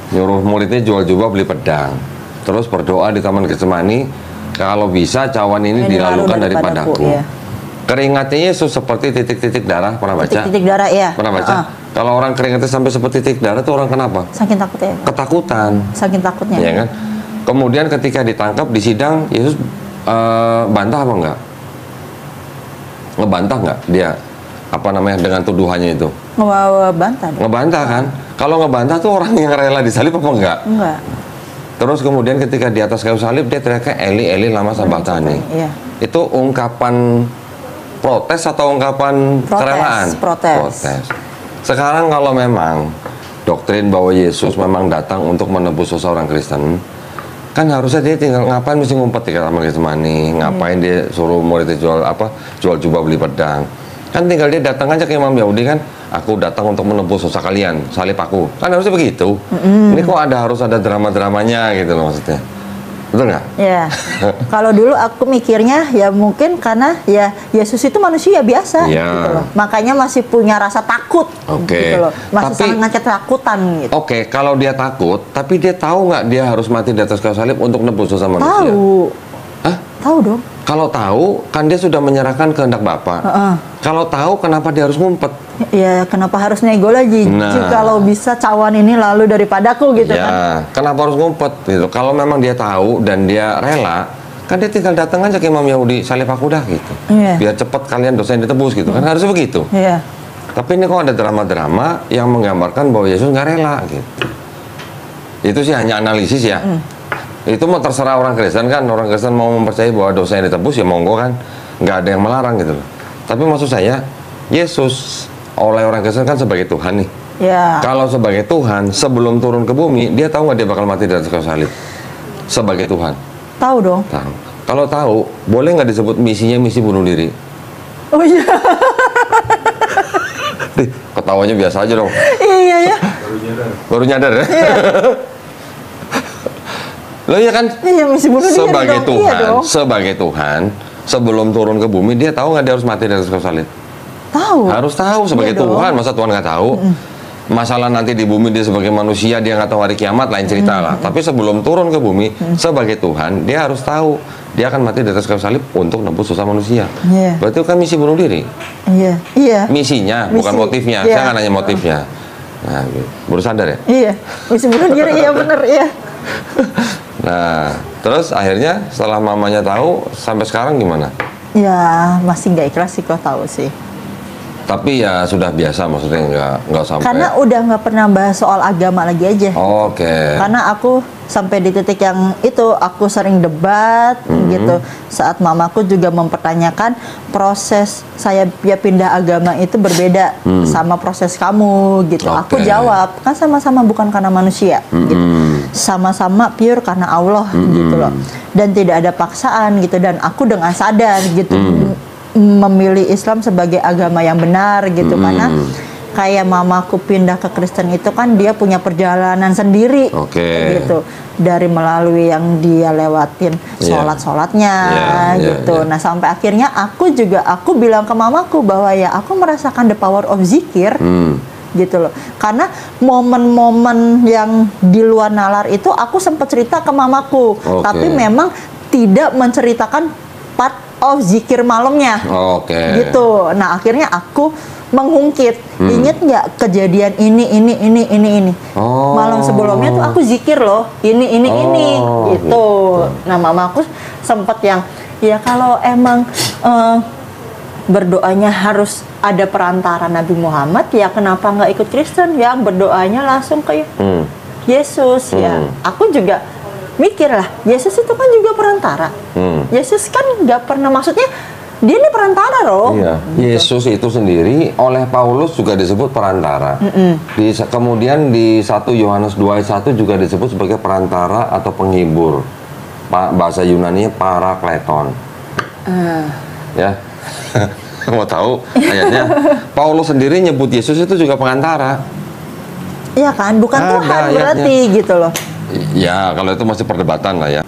Nyuruh muridnya jual jubah beli pedang. Terus berdoa di Taman Getsemani, kalau bisa cawan ini dilalukan daripadaku. Keringatnya Yesus seperti titik-titik darah, pernah baca? Titik-titik darah, iya. Pernah baca? Kalau orang keringatnya sampai seperti titik darah itu orang kenapa? Saking takutnya. Ketakutan. Saking takutnya. Ya kan? Kemudian ketika ditangkap di sidang, Yesus bantah apa enggak? Ngebantah enggak dia? Dengan tuduhannya itu? Ngebantah. Ngebantah kan? Kalau ngebantah tuh orang yang rela disalib apa enggak? Enggak. Terus kemudian ketika di atas kayu salib dia teriaknya Eli Eli lama sabatani. Iya. Itu ungkapan protes atau ungkapan kerelaan? Protes. Sekarang kalau memang doktrin bahwa Yesus memang datang untuk menebus seseorang Kristen, kan harusnya dia tinggal ngapain mesti ngumpet di Taman Getsemani, ngapain dia suruh muridnya jual jubah beli pedang. Kan tinggal dia datang aja ke Imam Yahudi kan, aku datang untuk menebus dosa kalian, salib aku. Kan harusnya begitu. Ini kok harus ada drama-dramanya gitu loh maksudnya. Betul nggak? Ya. Kalau dulu aku mikirnya ya mungkin karena ya Yesus itu manusia biasa gitu loh. Makanya masih punya rasa takut gitu loh. Masih sangat ketakutan gitu. Kalau dia takut, tapi dia tahu nggak dia harus mati di atas kayu salib untuk nebus dosa manusia? Tahu. Hah? Tahu dong. Kalau tahu, kan dia sudah menyerahkan kehendak Bapa. Kalau tahu, kenapa dia harus ngumpet? Ya, kenapa harus nego lagi? Kalau bisa cawan ini lalu daripadaku gitu kan? Kenapa harus ngumpet? Gitu. Kalau memang dia tahu dan dia rela, kan dia tinggal datang aja ke Imam Yahudi, salib aku dah gitu. Biar cepat kalian dosanya ditebus gitu. Kan harusnya begitu. Tapi ini kok ada drama-drama yang menggambarkan bahwa Yesus nggak rela gitu. Itu sih hanya analisis ya. Itu mau terserah orang Kristen kan, orang Kristen mau mempercayai bahwa dosanya ditebus ya monggo kan, nggak ada yang melarang gitu loh. Tapi maksud saya, Yesus oleh orang Kristen kan sebagai Tuhan nih. Kalau sebagai Tuhan, sebelum turun ke bumi, dia tahu nggak dia bakal mati di atas kayu salib? Sebagai Tuhan. Tahu dong. Tahu. Kalau tahu, boleh nggak disebut misinya misi bunuh diri? Oh iya. Ketawanya biasa aja dong. Iya ya. Baru nyadar ya? Iya. Loh iya kan? Iya, mesti bunuh diri sebagai dong. Tuhan, Iya dong. sebagai Tuhan, sebelum turun ke bumi, dia tahu nggak dia harus mati di atas kayu salib? Tahu. Harus tahu sebagai Iya Tuhan, dong. masa Tuhan nggak tahu? Masalah nanti di bumi dia sebagai manusia, dia nggak tahu hari kiamat, lain cerita lah. Tapi sebelum turun ke bumi, sebagai Tuhan, dia harus tahu dia akan mati di atas kayu salib untuk nebus dosa manusia. Iya. Berarti kan misi bunuh diri. Iya. Iya. Misinya, bukan Misi. motifnya. Iya. Saya nggak nanya motifnya. Nah, gitu. Baru sadar ya? Iya. Mesti bunuh diri, iya bener, iya. Nah, terus akhirnya setelah mamanya tahu, sampai sekarang gimana? Ya, masih nggak ikhlas sih, kok tahu sih. Tapi ya sudah biasa, maksudnya nggak sampai. Karena udah nggak pernah bahas soal agama lagi aja. Oke. Karena aku sampai di titik yang itu, aku sering debat gitu. Saat mamaku juga mempertanyakan proses saya pindah agama itu berbeda sama proses kamu gitu. Aku Oke. jawab, kan sama-sama bukan karena manusia gitu. Sama-sama pure karena Allah gitu loh. Dan tidak ada paksaan gitu, dan aku dengan sadar gitu memilih Islam sebagai agama yang benar gitu. Karena kayak mamaku pindah ke Kristen itu kan dia punya perjalanan sendiri. Oke. Gitu, dari melalui yang dia lewatin sholat-sholatnya gitu. Nah sampai akhirnya aku bilang ke mamaku bahwa ya aku merasakan the power of zikir gitu loh. Karena momen-momen yang di luar nalar itu aku sempat cerita ke mamaku, tapi memang tidak menceritakan part of zikir malamnya. Gitu. Nah akhirnya aku mengungkit, inget nggak kejadian ini. Malam sebelumnya tuh aku zikir loh, ini gitu. Nah mamaku sempet yang ya kalau emang berdoanya harus ada perantara Nabi Muhammad, ya kenapa nggak ikut Kristen yang berdoanya langsung ke Yesus? Ya aku juga mikir lah, Yesus itu kan juga perantara. Yesus kan nggak pernah, maksudnya dia ini perantara loh. Iya. Yesus itu sendiri oleh Paulus juga disebut perantara. Kemudian di 1 Yohanes 2 ayat 1 juga disebut sebagai perantara atau penghibur. Bahasa Yunani parakleton. Ya. Mau tahu ayatnya? Paulus sendiri nyebut Yesus itu juga pengantara. Iya kan, bukan Tuhan berarti gitu loh. Ya, kalau itu masih perdebatan lah ya.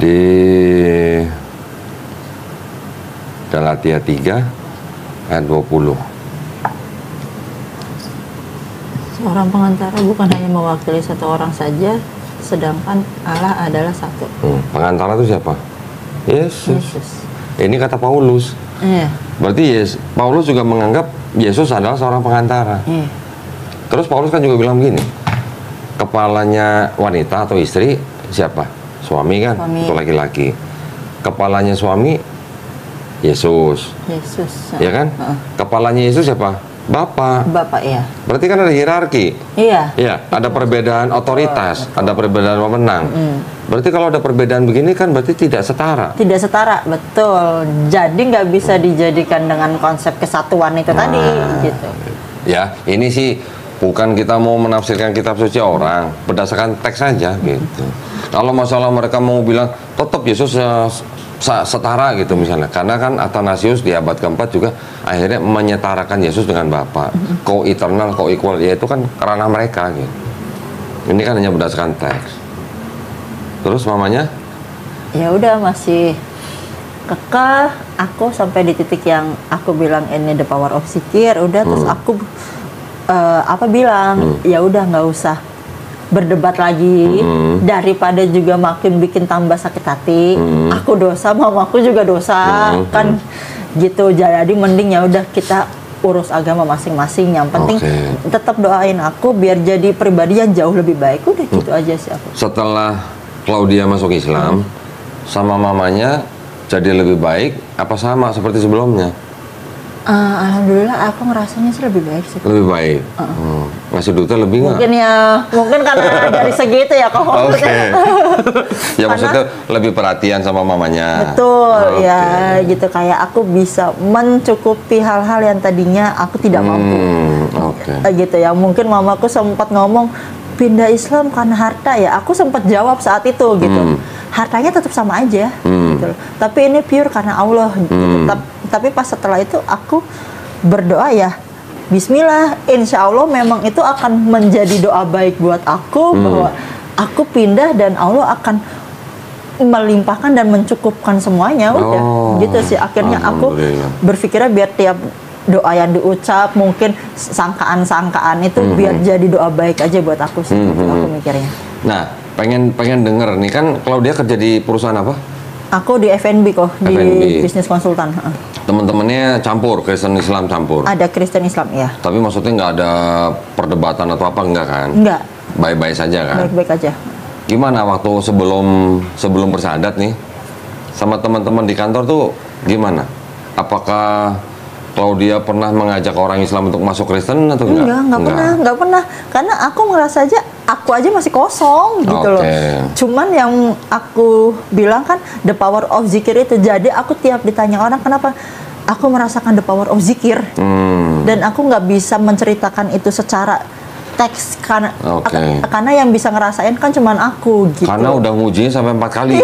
Di Galatia 3 ayat 20. Seorang pengantara bukan hanya mewakili satu orang saja, sedangkan Allah adalah satu. Pengantara itu siapa? Yesus. Ini kata Paulus. Iya. Berarti Paulus juga menganggap Yesus adalah seorang pengantara. Terus Paulus kan juga bilang begini, kepalanya wanita atau istri siapa? Suami kan? Suami. Itu laki-laki. Kepalanya suami Yesus. Ya kan? Kepalanya Yesus siapa? Bapak. Bapak ya. Berarti kan ada hierarki. Iya. Iya, ada perbedaan otoritas, ada perbedaan wewenang. Berarti kalau ada perbedaan begini kan berarti tidak setara. Tidak setara, betul. Jadi nggak bisa dijadikan dengan konsep kesatuan itu tadi, gitu. Ya, ini sih bukan kita mau menafsirkan kitab suci orang, berdasarkan teks saja gitu. Kalau masalah mereka mau bilang tetap Yesus setara gitu misalnya, karena kan Athanasius di abad keempat juga akhirnya menyetarakan Yesus dengan Bapa, co-eternal, co-equal, ya itu kan kerana mereka gitu. Ini kan hanya berdasarkan teks. Terus mamanya? Ya udah masih kekeh. Aku sampai di titik yang aku bilang ini the power of zikir. Udah terus aku bilang ya udah nggak usah berdebat lagi, daripada juga makin bikin tambah sakit hati. Aku dosa, mamaku juga dosa, kan gitu. Jadi mending ya udah kita urus agama masing-masing. Yang penting tetap doain aku biar jadi pribadi yang jauh lebih baik. Udah gitu aja sih aku. Setelah Claudia masuk Islam, sama mamanya jadi lebih baik apa sama seperti sebelumnya? Alhamdulillah aku ngerasanya sih lebih baik sih. Lebih baik. Ngasih duitnya lebih nggak? Mungkin karena dari segi itu ya kok. Ya maksudnya lebih perhatian sama mamanya. Betul, ya gitu, kayak aku bisa mencukupi hal-hal yang tadinya aku tidak mampu. Gitu ya. Mungkin mamaku sempat ngomong pindah Islam karena harta ya. Aku sempat jawab saat itu gitu. Hartanya tetap sama aja gitu. Tapi ini pure karena Allah gitu. Tapi pas setelah itu aku berdoa ya Bismillah, insya Allah memang itu akan menjadi doa baik buat aku bahwa aku pindah dan Allah akan melimpahkan dan mencukupkan semuanya. Udah gitu sih. Akhirnya aku berpikirnya biar tiap doa yang diucap, mungkin sangkaan-sangkaan itu biar jadi doa baik aja buat aku sih. Aku mikirnya. Nah, pengen denger nih, kan Claudia kerja di perusahaan apa? Aku di F&B kok, di bisnis konsultan. Teman-temannya campur, Kristen Islam campur? Ada Kristen Islam, ya. Tapi maksudnya nggak ada perdebatan atau apa, enggak kan? Enggak. Baik-baik saja kan? Baik-baik aja. Gimana waktu sebelum bersyahadat nih, sama teman-teman di kantor tuh gimana? Apakah Claudia pernah mengajak orang Islam untuk masuk Kristen atau enggak? Enggak pernah. Karena aku ngerasa aja, aku aja masih kosong gitu loh. Cuman yang aku bilang kan, the power of zikir itu. Jadi aku tiap ditanya orang, kenapa? Aku merasakan the power of zikir. Dan aku nggak bisa menceritakan itu secara teks karena yang bisa ngerasain kan cuman aku gitu. Karena udah ngujiin sampai 4 kali.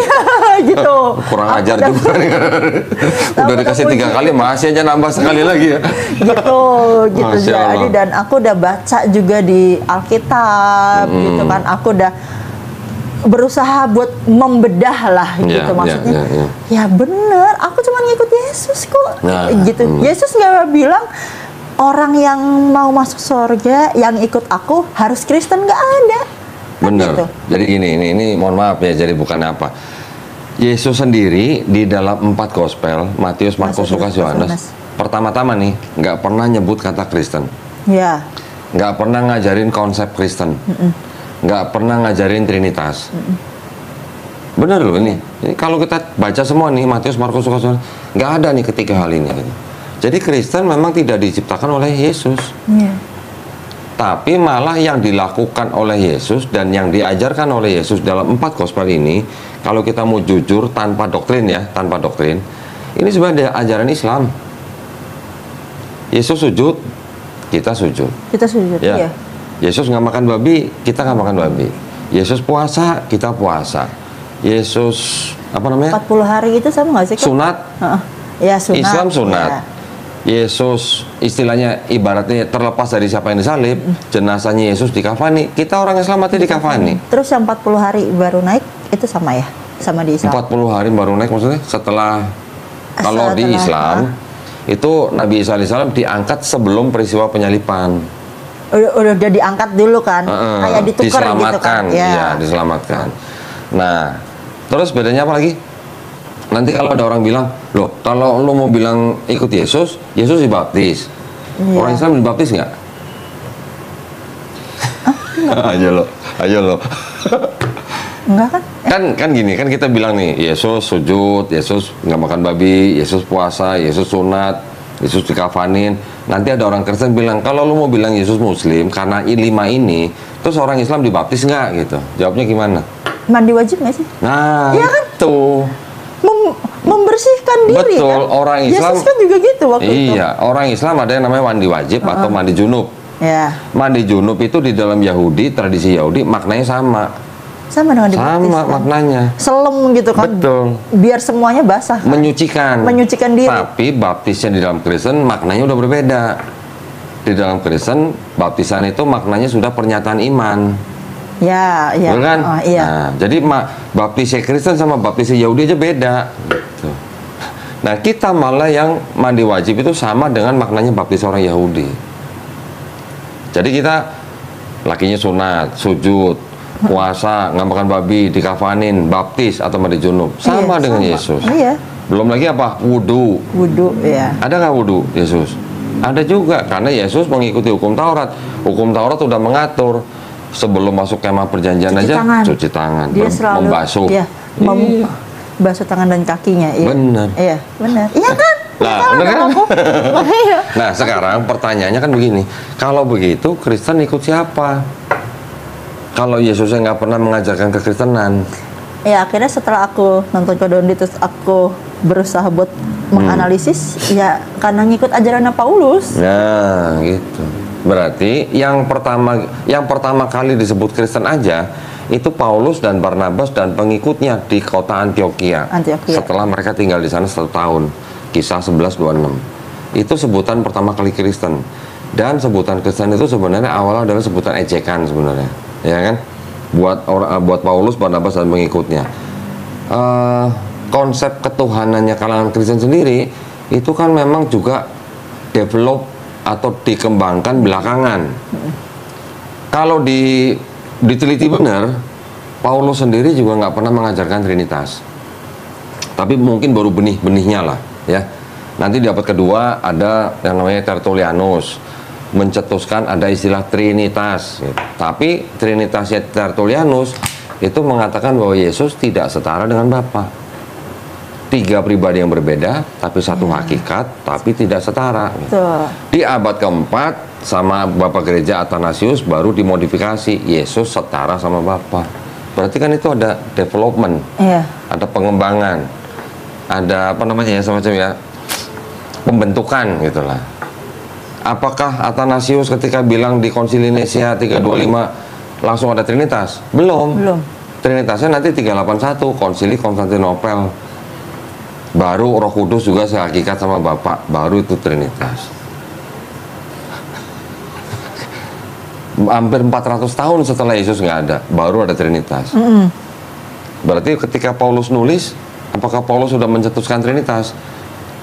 Gitu. Kurang ajar juga. Udah dikasih 3 kali, masih aja nambah sekali lagi ya. Gitu. Jadi dan aku udah baca juga di Alkitab gitu kan. Aku udah berusaha buat membedah lah gitu maksudnya. Ya bener, aku cuma ngikut Yesus kok. Gitu. Yesus nggak bilang orang yang mau masuk surga yang ikut aku harus Kristen, nggak ada. Bener. Gitu. Jadi ini mohon maaf ya, jadi bukan apa. Yesus sendiri di dalam 4 gospel, Matius, Markus, Lukas, Yohanes, pertama-tama nih nggak pernah nyebut kata Kristen. Ya. Nggak pernah ngajarin konsep Kristen. Nggak pernah ngajarin Trinitas. Bener loh ini. Kalau kita baca semua nih, Matius, Markus, Lukas, Yohanes, nggak ada nih ketiga hal ini. Jadi Kristen memang tidak diciptakan oleh Yesus. Tapi malah yang dilakukan oleh Yesus dan yang diajarkan oleh Yesus dalam 4 gospel ini, kalau kita mau jujur tanpa doktrin ya, tanpa doktrin, ini sebenarnya ajaran Islam. Yesus sujud, kita sujud. Kita sujud, ya. Yesus nggak makan babi, kita nggak makan babi. Yesus puasa, kita puasa. Yesus, apa namanya? 40 hari itu sama nggak sih? Sunat. Ya, sunat. Islam sunat. Ya. Yesus istilahnya ibaratnya terlepas dari siapa yang disalib, jenazahnya Yesus dikafani, kita orang Islam mati dikafani. Terus yang 40 hari baru naik itu sama ya? Sama di Islam? 40 hari baru naik maksudnya kalau di Islam itu Nabi Isa AS diangkat sebelum peristiwa penyalipan. Udah diangkat dulu kan? Kayak ditukar gitu kan? Iya, diselamatkan. Nah, terus bedanya apa lagi? Nanti kalau ada orang bilang, loh, kalau lo mau bilang ikut Yesus, Yesus dibaptis. Orang Islam dibaptis nggak? Ayo lo. Enggak kan? Kan gini, kan kita bilang nih, Yesus sujud, Yesus nggak makan babi, Yesus puasa, Yesus sunat, Yesus dikafanin. Nanti ada orang Kristen bilang, kalau lo mau bilang Yesus Muslim karena 5 ini, terus orang Islam dibaptis nggak gitu? Jawabnya gimana? Mandi wajib nggak sih? Nah, ya kan? Tuh. Membersihkan diri. Betul, kan? Orang Islam Yesus kan juga gitu waktu itu. Iya, orang Islam ada yang namanya mandi wajib atau mandi junub. Mandi junub itu di dalam Yahudi, tradisi Yahudi maknanya sama. Sama dengan dibaptis. Sama maknanya. Selem gitu kan. Betul. Biar semuanya basah. Kan? Menyucikan diri. Tapi baptisnya di dalam Kristen maknanya udah berbeda. Di dalam Kristen baptisan itu maknanya sudah pernyataan iman. Ya. Betul kan? Iya. Nah, jadi baptisnya Kristen sama baptisnya Yahudi aja beda. Gitu. Nah, kita malah yang mandi wajib itu sama dengan maknanya baptis orang Yahudi. Jadi kita lakinya sunat, sujud, puasa, nggak makan babi, dikafanin, baptis atau mandi junub, sama dengan Yesus. Iya. Belum lagi apa? Wudu. Ya. Ada nggak wudu Yesus? Ada juga, karena Yesus mengikuti hukum Taurat. Hukum Taurat udah mengatur sebelum masuk kemah perjanjian cuci tangan, dia selalu membasuh. Basuh tangan dan kakinya. Iya. Benar. Iya, benar. Iya kan? Nah, benar kan? Nah, sekarang pertanyaannya kan begini. Kalau begitu, Kristen ikut siapa? Kalau Yesusnya nggak pernah mengajarkan kekristenan. Ya, akhirnya setelah aku nonton Kodondi, terus aku berusaha buat menganalisis, ya karena ngikut ajaran Paulus. Nah, gitu. Berarti yang pertama kali disebut Kristen aja itu Paulus dan Barnabas dan pengikutnya di kota Antioquia. Setelah mereka tinggal di sana 1 tahun. Kisah 11:26. Itu sebutan pertama kali Kristen. Dan sebutan Kristen itu sebenarnya awalnya adalah sebutan ejekan sebenarnya, ya kan? Buat Paulus, Barnabas dan pengikutnya. Konsep ketuhanannya kalangan Kristen sendiri itu kan memang juga develop atau dikembangkan belakangan. Kalau diteliti benar, Paulus sendiri juga nggak pernah mengajarkan Trinitas. Tapi mungkin baru benih-benihnya lah, ya. Nanti di abad kedua ada yang namanya Tertullianus mencetuskan ada istilah Trinitas. Tapi Trinitasnya Tertullianus itu mengatakan bahwa Yesus tidak setara dengan Bapa. 3 pribadi yang berbeda, tapi satu hakikat, tapi tidak setara. Di abad keempat sama Bapak Gereja Athanasius baru dimodifikasi, Yesus setara sama Bapa. Berarti kan itu ada development, ada pengembangan, ada apa namanya ya, semacam ya pembentukan gitulah. Apakah Athanasius ketika bilang di Konsili Nicea 325 langsung ada Trinitas? Belum. Trinitasnya nanti 381 Konsili Konstantinopel. Baru Roh Kudus juga sehakikat sama Bapa, baru itu Trinitas. Hampir 400 tahun setelah Yesus nggak ada, baru ada Trinitas. Berarti ketika Paulus nulis, apakah Paulus sudah mencetuskan Trinitas?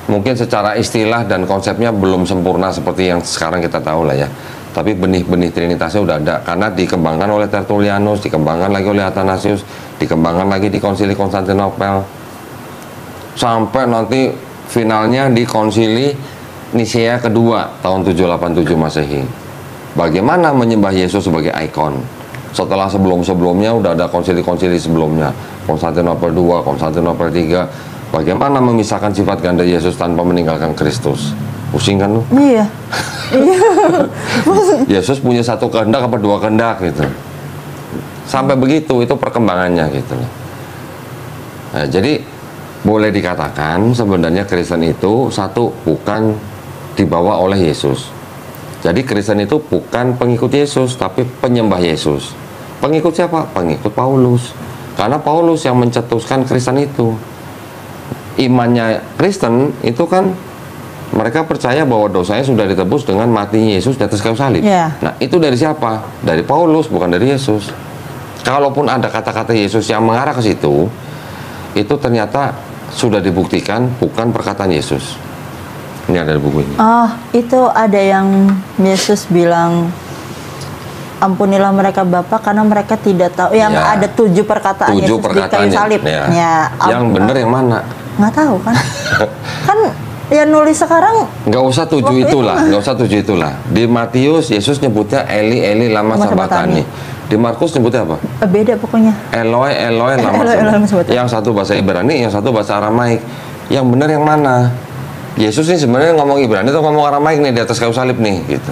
Mungkin secara istilah dan konsepnya belum sempurna seperti yang sekarang kita tahu lah ya. Tapi benih-benih Trinitasnya udah ada, karena dikembangkan oleh Tertullianus, dikembangkan lagi oleh Athanasius, dikembangkan lagi di Konsili Konstantinopel, sampai nanti finalnya di Konsili Nicea kedua tahun 787 Masehi. Bagaimana menyembah Yesus sebagai ikon? Setelah sebelum-sebelumnya udah ada konsili-konsili sebelumnya, Konstantinopel 2, Konstantinopel 3. Bagaimana memisahkan sifat ganda Yesus tanpa meninggalkan Kristus? Pusing kan lu? Iya. Yesus punya satu kehendak apa 2 kehendak gitu. Sampai begitu, itu perkembangannya gitu. Nah, jadi boleh dikatakan sebenarnya Kristen itu satu, bukan dibawa oleh Yesus. Jadi Kristen itu bukan pengikut Yesus, tapi penyembah Yesus. Pengikut siapa? Pengikut Paulus. Karena Paulus yang mencetuskan Kristen itu. Imannya Kristen itu kan mereka percaya bahwa dosanya sudah ditebus dengan matinya Yesus di atas kayu salib. Nah, itu dari siapa? Dari Paulus, bukan dari Yesus. Kalaupun ada kata-kata Yesus yang mengarah ke situ, itu ternyata sudah dibuktikan bukan perkataan Yesus. Ini ada di buku ini. Oh, itu ada yang Yesus bilang, ampunilah mereka Bapa karena mereka tidak tahu. Yang ada 7 perkataan Yesus di kayu salib. Yang benar yang mana? Nggak tahu kan? Kan yang nulis sekarang nggak usah 7 itulah, nggak usah 7 itulah. Di Matius Yesus nyebutnya Eli Eli lama sabatani. Di Markus nyebutnya apa? Beda pokoknya. Eloi Eloi lama sabatani. Yang satu bahasa Ibrani, yang satu bahasa Aramaik. Yang benar yang mana? Yesus ini sebenarnya ngomong Ibrani atau ngomong Aramaik nih di atas kayu salib nih gitu.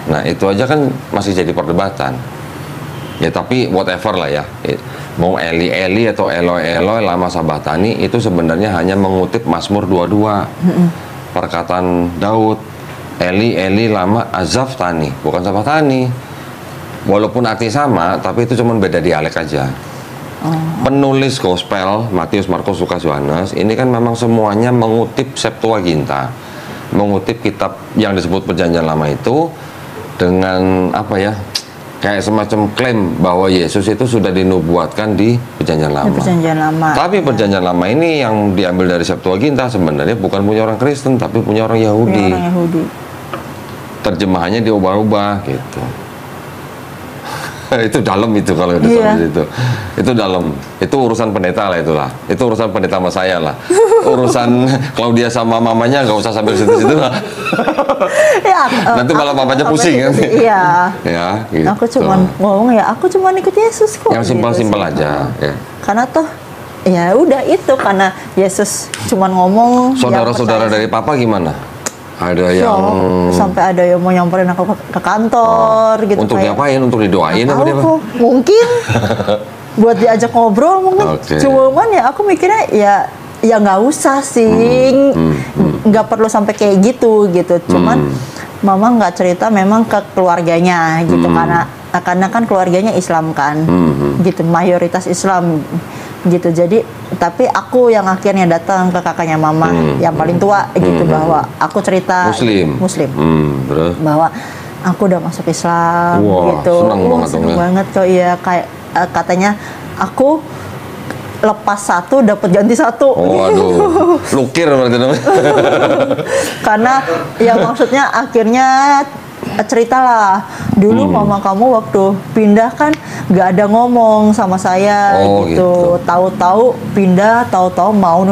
Nah, itu aja kan masih jadi perdebatan. Ya tapi whatever lah ya. Mau Eli Eli atau Eloi Eloi lama sabatani itu sebenarnya hanya mengutip Mazmur 22. Perkataan Daud, Eli Eli lama azaftani, bukan sabatani. Walaupun arti sama, tapi itu cuma beda dialek aja. Penulis gospel Matius, Markus, Lukas, Yohanes ini kan memang semuanya mengutip Septuaginta, mengutip kitab yang disebut Perjanjian Lama itu dengan apa ya, kayak semacam klaim bahwa Yesus itu sudah dinubuatkan di Perjanjian Lama. Perjanjian Lama. Tapi Perjanjian Lama ini yang diambil dari Septuaginta sebenarnya bukan punya orang Kristen, tapi punya orang Yahudi. Punya orang Yahudi. Terjemahannya diubah-ubah gitu. Itu dalam itu kalau ditulis itu dalam, itu urusan pendeta lah itulah, itu urusan pendeta sama saya lah, urusan Claudia sama mamanya nggak usah sampai situ-situ lah. Nanti malah papanya pusing kan. Iya. Ya, gitu. Aku cuma ngomong aku cuma ikut Yesus kok. Yang simpel-simpel aja. Ya. Karena toh ya udah itu, karena Yesus cuma ngomong. Saudara-saudara dari papa gimana? Ada yang sampai ada yang mau nyamperin aku ke kantor gitu. Untuk ngapain? Untuk didoain apa dia? Mungkin buat diajak ngobrol mungkin. Cuman ya aku mikirnya ya nggak usah sih, nggak perlu sampai kayak gitu. Cuman mama nggak cerita memang ke keluarganya gitu, karena kan keluarganya Islam kan, gitu, mayoritas Islam. gitu. Jadi tapi aku yang akhirnya datang ke kakaknya mama yang paling tua gitu, bahwa aku cerita Muslim. Terus? Bahwa aku udah masuk Islam. Wah, gitu. Seneng banget kok. Iya, kayak katanya aku lepas satu dapat ganti satu. Oh, aduh. Lukir berarti namanya. Karena ya maksudnya akhirnya ceritalah dulu mama kamu waktu pindah kan nggak ada ngomong sama saya gitu. Tahu-tahu pindah, tahu-tahu mau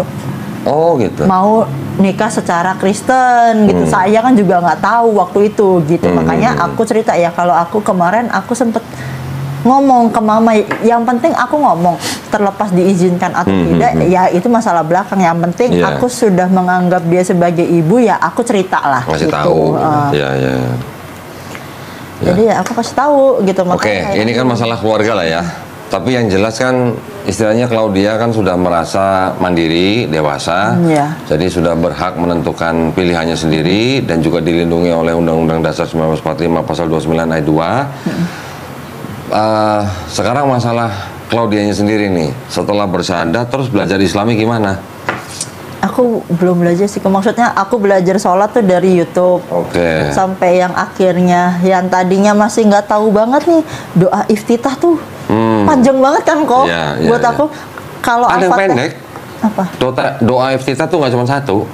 nikah secara Kristen gitu. Saya kan juga nggak tahu waktu itu gitu. Makanya aku cerita ya, kalau aku kemarin aku sempet ngomong ke mama, yang penting aku ngomong, terlepas diizinkan atau tidak ya itu masalah belakang. Yang penting aku sudah menganggap dia sebagai ibu, ya aku cerita lah. Kasih gitu. tahu. Jadi ya aku kasih tahu gitu. Oke, ini kan masalah keluarga lah ya. Tapi yang jelas kan istilahnya Claudia kan sudah merasa mandiri, dewasa. Jadi sudah berhak menentukan pilihannya sendiri dan juga dilindungi oleh Undang-Undang Dasar 1945 Pasal 29 ayat 2. Sekarang masalah Claudianya sendiri nih, setelah bersyahadat terus belajar Islami gimana? Aku belum belajar sih, maksudnya aku belajar sholat tuh dari YouTube. Sampai yang akhirnya, yang tadinya masih nggak tahu banget nih doa iftitah tuh panjang banget kan kok. Buat aku kalau ada yang pendek. Apa? Doa iftitah tuh nggak cuma satu.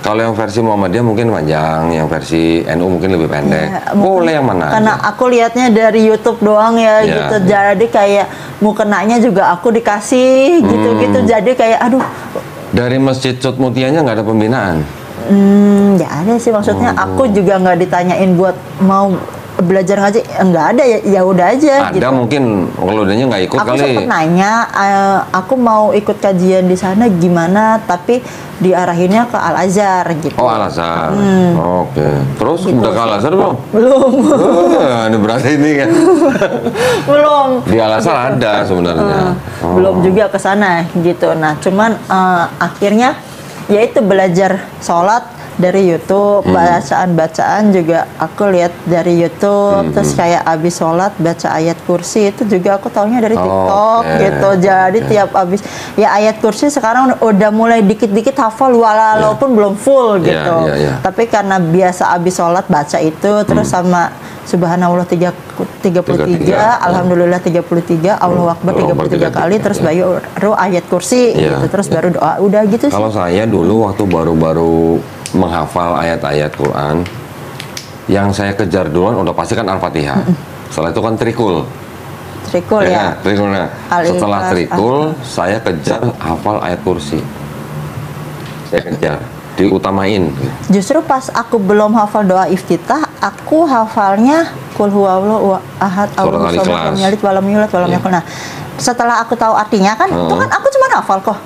Kalau yang versi Muhammadiyah mungkin panjang, yang versi NU mungkin lebih pendek. Boleh yang mana? Karena aku lihatnya dari YouTube doang ya gitu. Jadi kayak mukenanya juga aku dikasih gitu-gitu. Jadi kayak aduh. Dari Masjid Sut Mutianya nggak ada pembinaan? Ya ada sih, maksudnya aku juga nggak ditanyain buat mau belajar ngaji, nggak ada, ya udah aja. Ada gitu. Mungkin kalau dia nggak ikut aku kali. Aku sempet nanya, aku mau ikut kajian di sana gimana, tapi diarahinnya ke Al Azhar gitu. Oh, Al Azhar. Terus gitu. Udah ke Al Azhar belum? Belum. Ini berarti ini kan. Belum. Di Al Azhar ada sebenarnya. Belum juga ke sana gitu. Nah, cuman akhirnya yaitu belajar sholat dari YouTube, bacaan-bacaan juga aku lihat dari YouTube. Terus kayak abis sholat baca ayat kursi itu juga aku taunya dari TikTok gitu. Jadi tiap abis ya ayat kursi sekarang udah mulai dikit-dikit hafal walaupun belum full gitu. Tapi karena biasa abis sholat baca itu, terus sama Subhanallah 33, Alhamdulillah 33, Allahu Akbar 33 kali, terus baru ayat kursi gitu, terus baru doa, udah gitu sih. Kalau saya dulu waktu baru-baru menghafal ayat-ayat Quran, yang saya kejar duluan udah pasti kan Al-Fatihah. Setelah itu kan Trikul ya. Trikulnya. Setelah Trikul saya kejar hafal ayat kursi. Saya kejar, diutamain. Justru pas aku belum hafal doa iftitah, aku hafalnya Qul huwallahu ahad, Allahu samad, lam yalid walam yulad walam yakul. Nah, setelah aku tahu artinya kan, itu kan aku cuma hafal kok.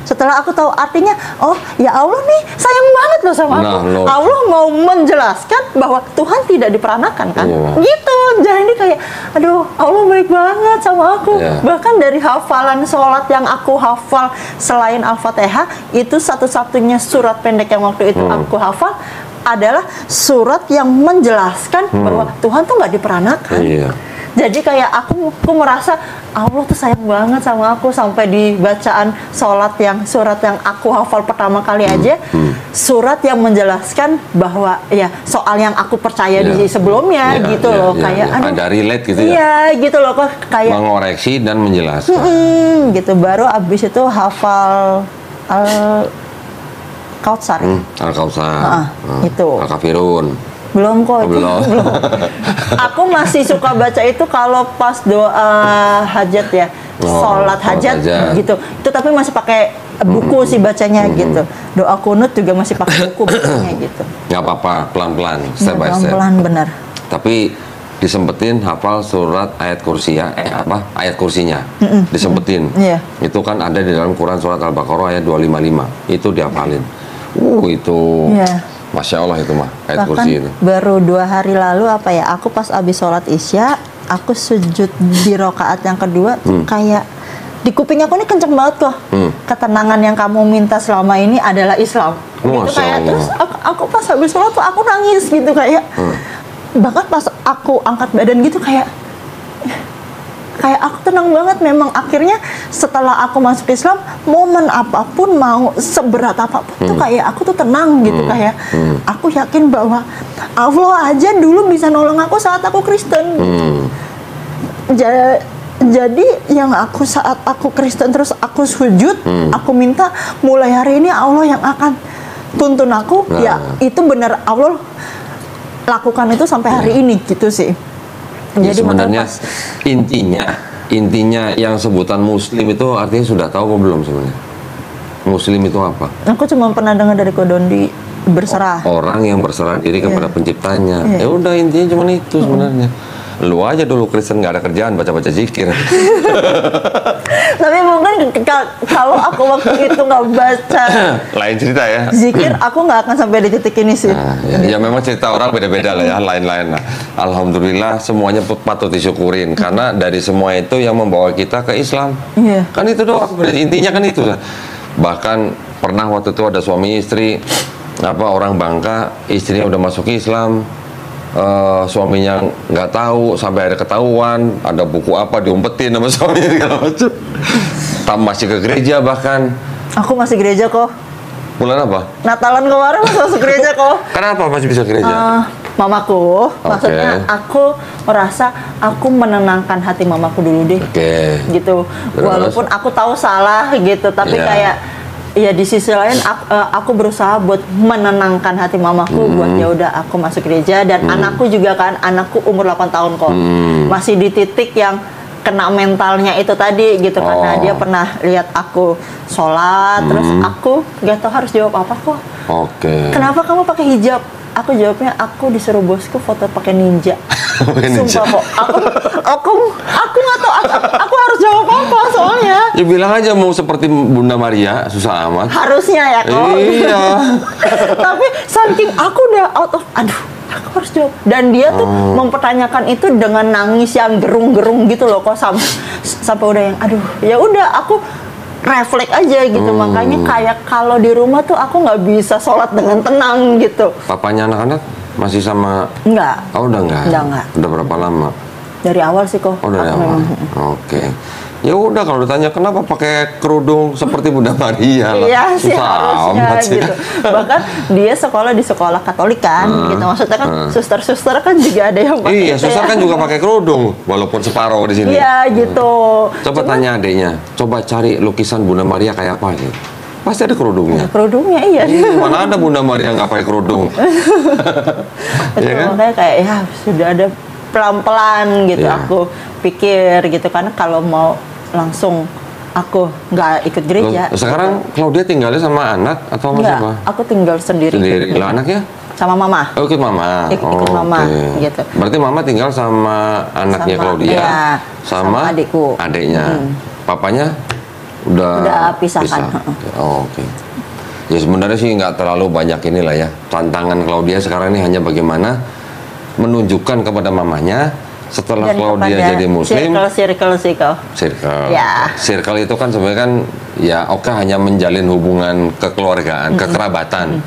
Setelah aku tahu artinya, oh ya Allah nih sayang banget loh sama aku. Allah mau menjelaskan bahwa Tuhan tidak diperanakan kan. Gitu. Jadi kayak, aduh Allah baik banget sama aku. Bahkan dari hafalan sholat yang aku hafal selain Al-Fatihah, itu satu-satunya surat pendek yang waktu itu aku hafal adalah surat yang menjelaskan bahwa Tuhan tuh nggak diperanakan. Jadi kayak aku merasa Allah tuh sayang banget sama aku, sampai di bacaan sholat yang surat yang aku hafal pertama kali aja, surat yang menjelaskan bahwa ya soal yang aku percaya di sebelumnya gitu loh. Kayak aduh, ada relate gitu ya. Iya gitu loh, kok kayak mengoreksi dan menjelaskan. Gitu, baru abis itu hafal Kautsar. Al-Kautsar. Itu. Al-Kafirun. Belum kok. Belum. Aku masih suka baca itu kalau pas doa hajat ya. Sholat hajat gitu. Itu tapi masih pakai buku sih bacanya gitu. Doa kunut juga masih pakai buku bacanya gitu. Nggak apa-apa, pelan-pelan, step by step. Pelan-pelan, benar. Tapi disempetin hafal surat ayat kursi ya, ayat kursinya disempetin. Itu kan ada di dalam Quran surat Al-Baqarah ayat 255. Itu dihafalin. Itu Masya Allah itu mah ayat kursi itu. Baru 2 hari lalu aku pas abis sholat isya, aku sujud di rokaat yang kedua, kayak di kuping aku ini kenceng banget kok. Ketenangan yang kamu minta selama ini adalah Islam. Gitu kayak terus aku pas habis sholat tuh aku nangis gitu kayak. Bahkan pas aku angkat badan gitu kayak kayak aku tenang banget. Memang akhirnya setelah aku masuk Islam, momen apapun mau seberat apapun tuh kayak aku tuh tenang gitu. Kayak aku yakin bahwa Allah aja dulu bisa nolong aku saat aku Kristen. Jadi yang aku saat aku Kristen terus aku sujud, aku minta mulai hari ini Allah yang akan tuntun aku. Ya itu benar, Allah lakukan itu sampai hari ini gitu sih. Ya, jadi sebenarnya intinya yang sebutan Muslim itu artinya sudah tahu belum sebenarnya? Muslim itu apa? Aku cuma pernah dengar dari Kodondi, berserah. Orang yang berserah diri kepada penciptanya. Ya udah, intinya cuma itu sebenarnya. Lu aja dulu Kristen nggak ada kerjaan baca-baca zikir. Tapi mungkin kalau aku waktu itu nggak baca lain cerita ya. Zikir, aku nggak akan sampai di titik ini sih. Nah, ya memang cerita orang beda-beda lah ya, lain-lain lah. Alhamdulillah semuanya patut disyukurin karena dari semua itu yang membawa kita ke Islam. Iya. Kan itu doang, intinya kan itu. Bahkan pernah waktu itu ada suami istri, orang Bangka, istrinya udah masuk Islam. Suaminya nggak tahu, sampai ada ketahuan, ada buku apa diumpetin sama suaminya segala macam. Masih ke gereja bahkan. Aku masih gereja kok. Bulan apa? Natalan kemarin masuk gereja kok. Kenapa masih bisa gereja? Mamaku, maksudnya aku merasa aku menenangkan hati mamaku dulu deh. Gitu. Terus? Walaupun aku tahu salah gitu, tapi kayak ya di sisi lain aku berusaha buat menenangkan hati mamaku buat ya udah aku masuk gereja. Dan anakku juga kan, anakku umur 8 tahun kok. Masih di titik yang kena mentalnya itu tadi gitu, karena dia pernah lihat aku sholat, terus aku gak tahu harus jawab apa kok. Kenapa kamu pakai hijab? Aku jawabnya, aku disuruh bosku foto pakai ninja. Sumpah kok, aku nggak tahu aku harus jawab apa soalnya. Ya bilang aja mau seperti Bunda Maria, susah amat. Harusnya ya kok. Iya. Tapi saking aku udah out of, aku harus jawab. Dan dia tuh mempertanyakan itu dengan nangis yang gerung-gerung gitu loh kok, sampai udah yang ya udah aku refleks aja gitu. Makanya kayak kalau di rumah tuh aku nggak bisa sholat dengan tenang gitu. Papanya anak-anak masih sama? Enggak. Oh udah enggak? Udah berapa lama? Dari awal sih kok. Oh dari awal. Oke. Ya udah, kalau ditanya kenapa pakai kerudung seperti Bunda Maria lah. Iya sih, harusnya gitu. Bahkan dia sekolah di sekolah Katolik kan, gitu. Maksudnya kan suster-suster kan juga ada yang pakai. Iya, suster kan juga pakai kerudung, walaupun separuh di sini. Iya gitu. Coba tanya adiknya, coba cari lukisan Bunda Maria kayak apa gitu. Pasti ada kerudungnya. Kerudungnya iya. Mana ada Bunda Maria nggak pakai kerudung? Betul, ya kan? Makanya kayak ya sudah ada pelan-pelan gitu. Aku pikir gitu, karena kalau mau langsung aku nggak ikut gereja. Sekarang Claudia tinggalnya sama anak atau sama siapa? Aku tinggal sendiri. Lah anaknya? Sama mama. Oh, ikut mama. Ikut mama, gitu. Berarti mama tinggal sama anaknya Claudia, sama adikku. Adiknya. Papanya udah pisahkan. Oke. Ya sebenarnya sih nggak terlalu banyak inilah ya. Tantangan Claudia sekarang ini hanya bagaimana menunjukkan kepada mamanya setelah Claudia jadi Muslim. Circle sih kau. Circle itu kan sebenarnya kan ya hanya menjalin hubungan kekeluargaan, kekerabatan.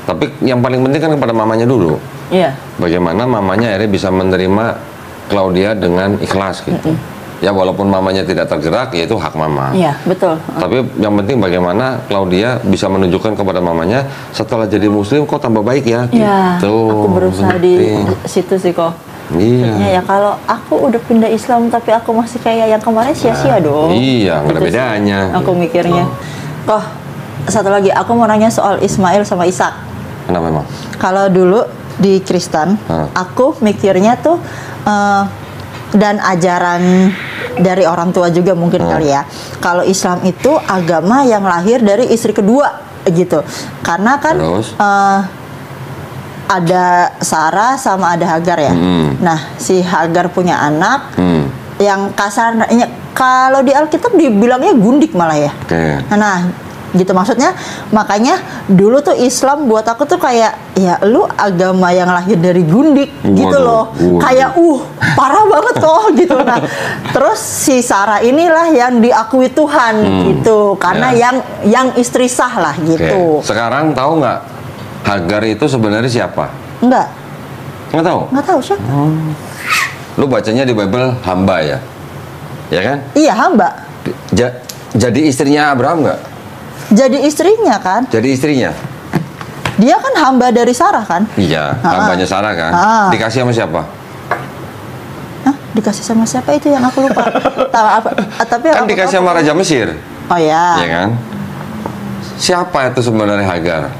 Tapi yang paling penting kan kepada mamanya dulu. Iya. Bagaimana mamanya akhirnya bisa menerima Claudia dengan ikhlas gitu. Ya walaupun mamanya tidak tergerak, ya itu hak mama. Iya, betul. Tapi yang penting bagaimana Claudia bisa menunjukkan kepada mamanya setelah jadi Muslim kok tambah baik ya. Iya. Aku berusaha di situ sih kok. Iya. Ya kalau aku udah pindah Islam tapi aku masih kayak yang kemarin sia-sia dong. Iya, nggak ada bedanya. Aku mikirnya. Kok satu lagi, aku mau nanya soal Ismail sama Ishak. Kenapa memang? Kalau dulu di Kristen, aku mikirnya tuh dan ajaran dari orang tua juga mungkin kali ya. Kalau Islam itu agama yang lahir dari istri kedua gitu. Karena kan ada Sarah sama ada Hagar ya. Nah, si Hagar punya anak yang kasarnya kalau di Alkitab dibilangnya gundik malah ya. Nah, gitu maksudnya. Makanya dulu tuh Islam buat aku tuh kayak ya lu agama yang lahir dari gundik gitu loh. Kayak parah banget kok gitu. Nah, terus si Sarah inilah yang diakui Tuhan gitu. Karena yang istri sah lah gitu. Sekarang tahu nggak Hagar itu sebenarnya siapa? Enggak. Nggak tahu? Nggak tahu siapa. Lu bacanya di Bible hamba ya? ya kan? Iya, hamba. Jadi istrinya Abraham nggak? Jadi istrinya kan? Jadi istrinya. Dia kan hamba dari Sarah kan? Iya, hambanya Sarah kan? Dikasih sama siapa? Hah? Dikasih sama siapa itu yang aku lupa. Tapi kan dikasih sama Raja Mesir. Oh ya. Iya kan? Siapa itu sebenarnya Hagar?